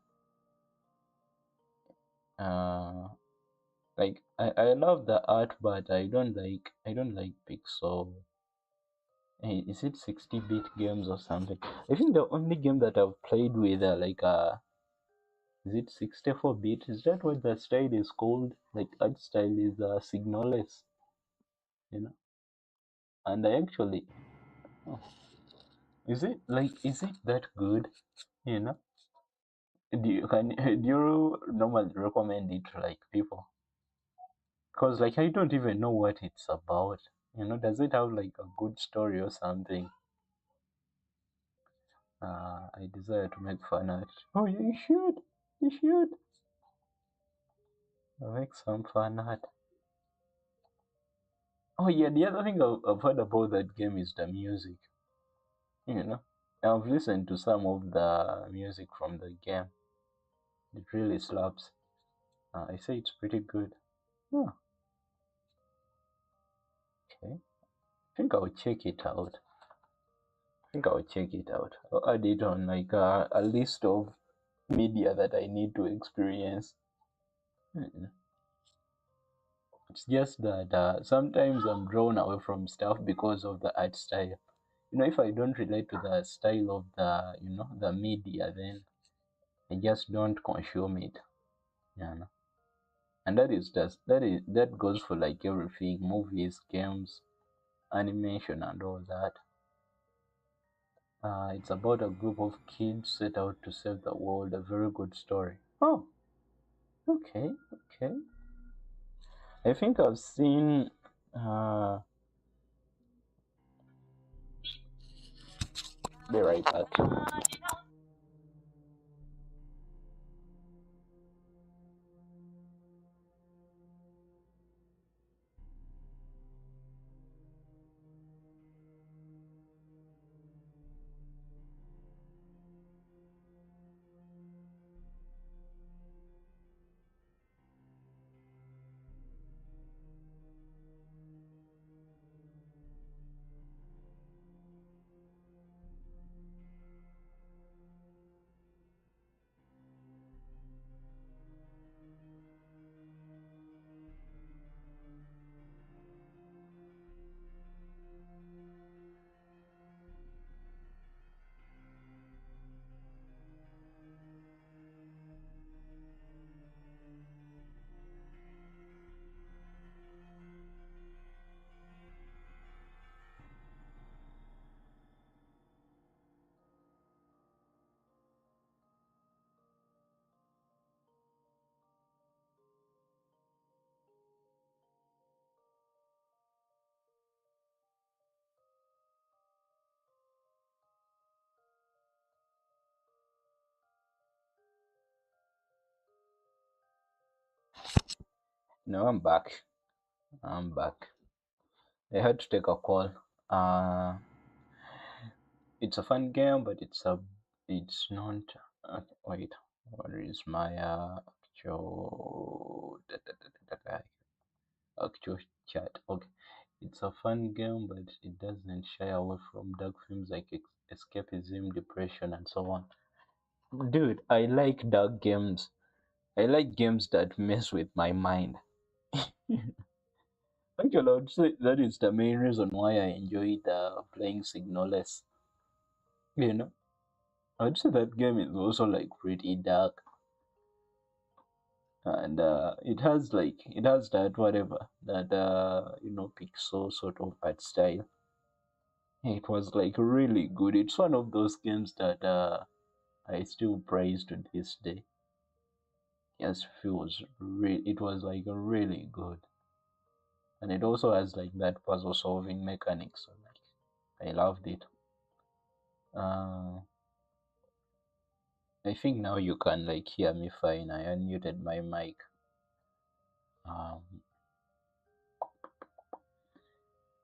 Like I love the art, but I don't like pixel. Is it 60-bit games or something? I think the only game that I've played with is it 64-bit? Is that what the style is called? Like art style is signalless, you know. And I actually, oh, is it that good? You know, do you normally recommend it to like people? Because like I don't even know what it's about. You know, does it have like a good story or something? I desire to make fun art. Oh, yeah, you should. You should make some fun art. Oh yeah, the other thing I've heard about that game is the music. You know, I've listened to some of the music from the game. It really slaps. I say it's pretty good. Oh, okay. I think I'll check it out. I'll check it out. I'll add it on like a list of media that I need to experience. Mm. It's just that sometimes I'm drawn away from stuff because of the art style. You know, if I don't relate to the style of the media, then I just don't consume it. You know, and that goes for like everything: movies, games, animation, and all that. It's about a group of kids set out to save the world. A very good story. Oh, okay, okay. I think I've seen. Uh, be right back. No, I'm back. I'm back. I had to take a call. Uh, it's a fun game, but it's not. Wait, what is my actual chat? Okay, it's a fun game, but it doesn't shy away from dark themes like escapism, depression, and so on. Dude, I like dark games. I like games that mess with my mind. Actually, I would say that is the main reason why I enjoyed playing Signalless. You know, I would say that game is also like pretty dark, and it has that whatever that pixel sort of art style. It was like really good. It's one of those games that I still praise to this day. Yes, it was like really good, and it also has like that puzzle solving mechanics. So like, I loved it. Uh, I think now you can like hear me fine. I unmuted my mic. Um,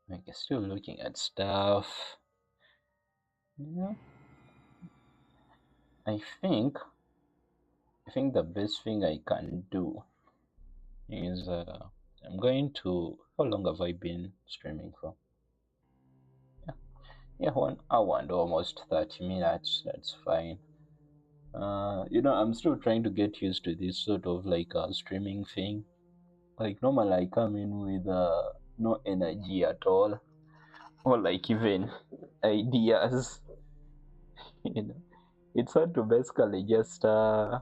like still looking at stuff. Yeah, I think I think the best thing I can do is I'm going to. How long have I been streaming for? Yeah, yeah, 1 hour and almost 30 minutes. That's fine. I'm still trying to get used to this sort of like streaming thing Like normally I come in with no energy at all, or like even ideas. You know, it's hard to basically just and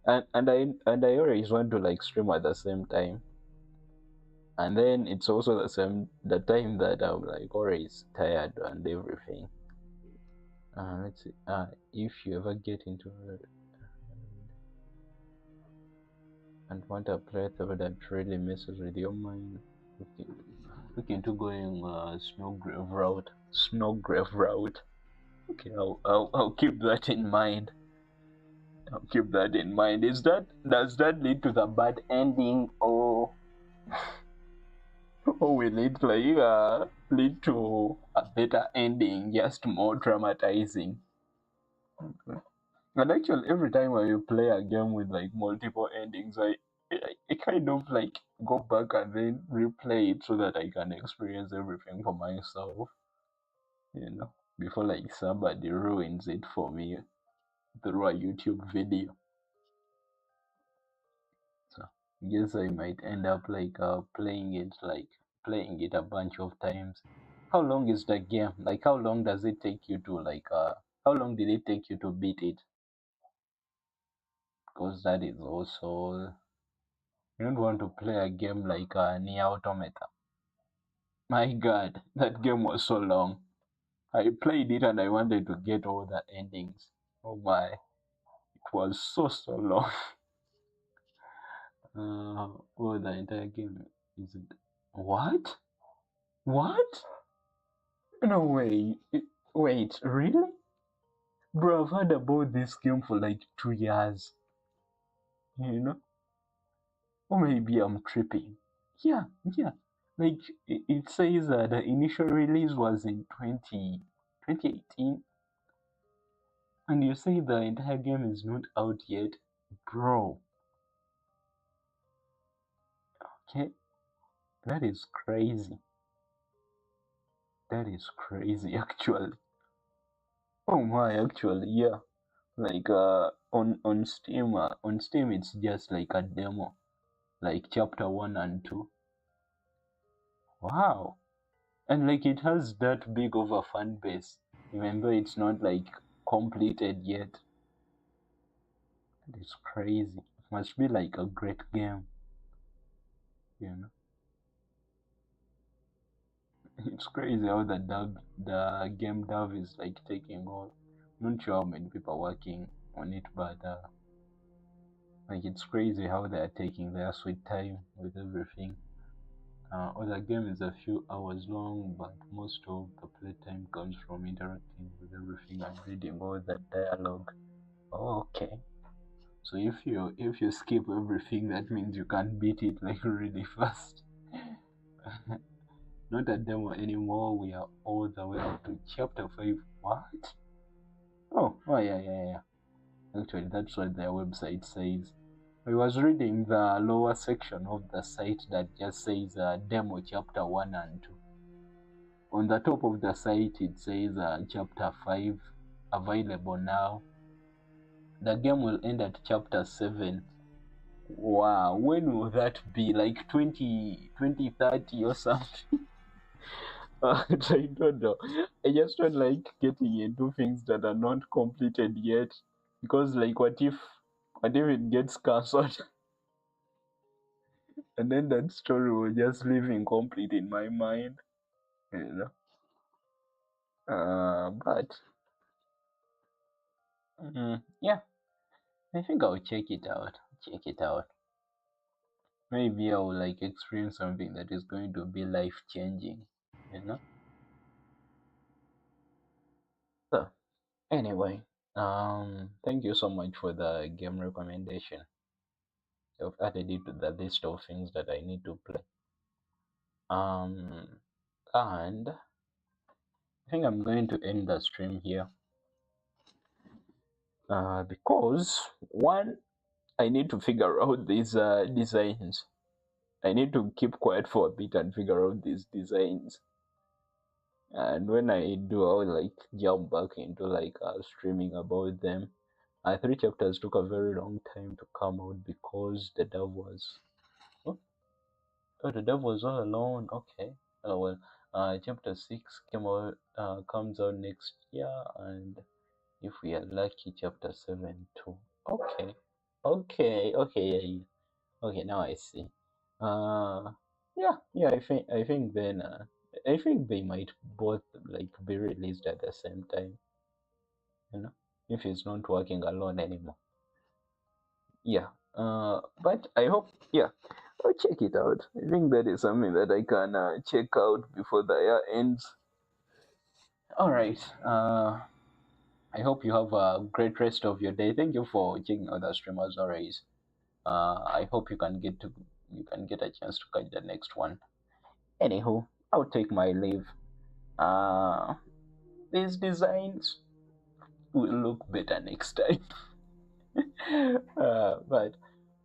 I always want to like stream at the same time, and then it's also the time that I'm like always tired and everything. Let's see. If you ever get into and want a playthrough that really messes with your mind, look into going Snowgrave route. Snowgrave route. Okay, I'll keep that in mind. I'll keep that in mind. Does that lead to the bad ending, or will it like lead to a better ending, just more traumatizing? Okay. And actually, every time I play a game with like multiple endings, I kind of like go back and then replay it so that I can experience everything for myself, you know, before like somebody ruins it for me through a YouTube video. So yes, I might end up like playing it a bunch of times. How long is the game? Like how long does it take you to how long did it take you to beat it? Because that is also, you don't want to play a game like Nier Automata. My god, that game was so long. I played it and I wanted to get all the endings. Oh my, it was so long. Oh, the entire game is it? What? What? No way. Wait, really? Bro, I've heard about this game for like 2 years. You know? Or maybe I'm tripping. Yeah, yeah. Like, it says the initial release was in 2018, and you say the entire game is not out yet. Bro, okay? That is crazy. That is crazy, actually. Oh my, actually, yeah. Like, on Steam, it's just like a demo, like chapter 1 and 2. Wow. And like it has that big of a fan base, even though it's not like completed yet. It's crazy. It must be like a great game, you know. It's crazy how the game dev is like taking all. Not sure how many people are working on it, but like it's crazy how they are taking their sweet time with everything. Or the game is a few hours long, but most of the playtime comes from interacting with everything and reading all the dialogue. Oh, okay. So if you skip everything, that means you can't beat it like really fast. Not a demo anymore. We are all the way up to chapter 5. What? Oh yeah. Actually, that's what their website says. I was reading the lower section of the site that just says demo chapter 1 and 2. On the top of the site, it says chapter 5 available now. The game will end at chapter 7. Wow, when will that be? Like 2030 or something? I don't know. I just don't like getting into things that are not completed yet. Because like what if it gets cancelled and then that story will just live incomplete in my mind, you know? But yeah, I think I'll check it out. Check it out. Maybe I'll like experience something that is going to be life changing, you know? So anyway, thank you so much for the game recommendation. I've added it to the list of things that I need to play. Um, and I think I'm going to end the stream here. Because one, I need to figure out these designs. I need to keep quiet for a bit and figure out these designs. And when I do, I'll like jump back into like streaming about them. 3 chapters took a very long time to come out because the dev was Oh, the devil was all alone. Okay. Oh well. Chapter six comes out next year, and if we are lucky, chapter seven too. Okay. Okay. Yeah, yeah. Okay. Now I see. Uh, yeah. Yeah. I think then. I think they might both like be released at the same time. You know, if he's not working alone anymore. Yeah. But I hope. Yeah. I'll check it out. I think that is something that I can check out before the year ends. All right. I hope you have a great rest of your day. Thank you for checking out the stream as always. I hope you can get a chance to catch the next one. Anywho, I'll take my leave. Uh, these designs will look better next time. But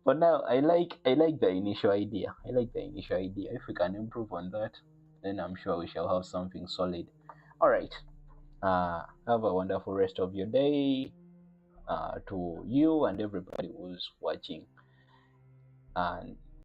for now, I like the initial idea. I like the initial idea. If we can improve on that, then I'm sure we shall have something solid. All right. Have a wonderful rest of your day. To you and everybody who's watching. And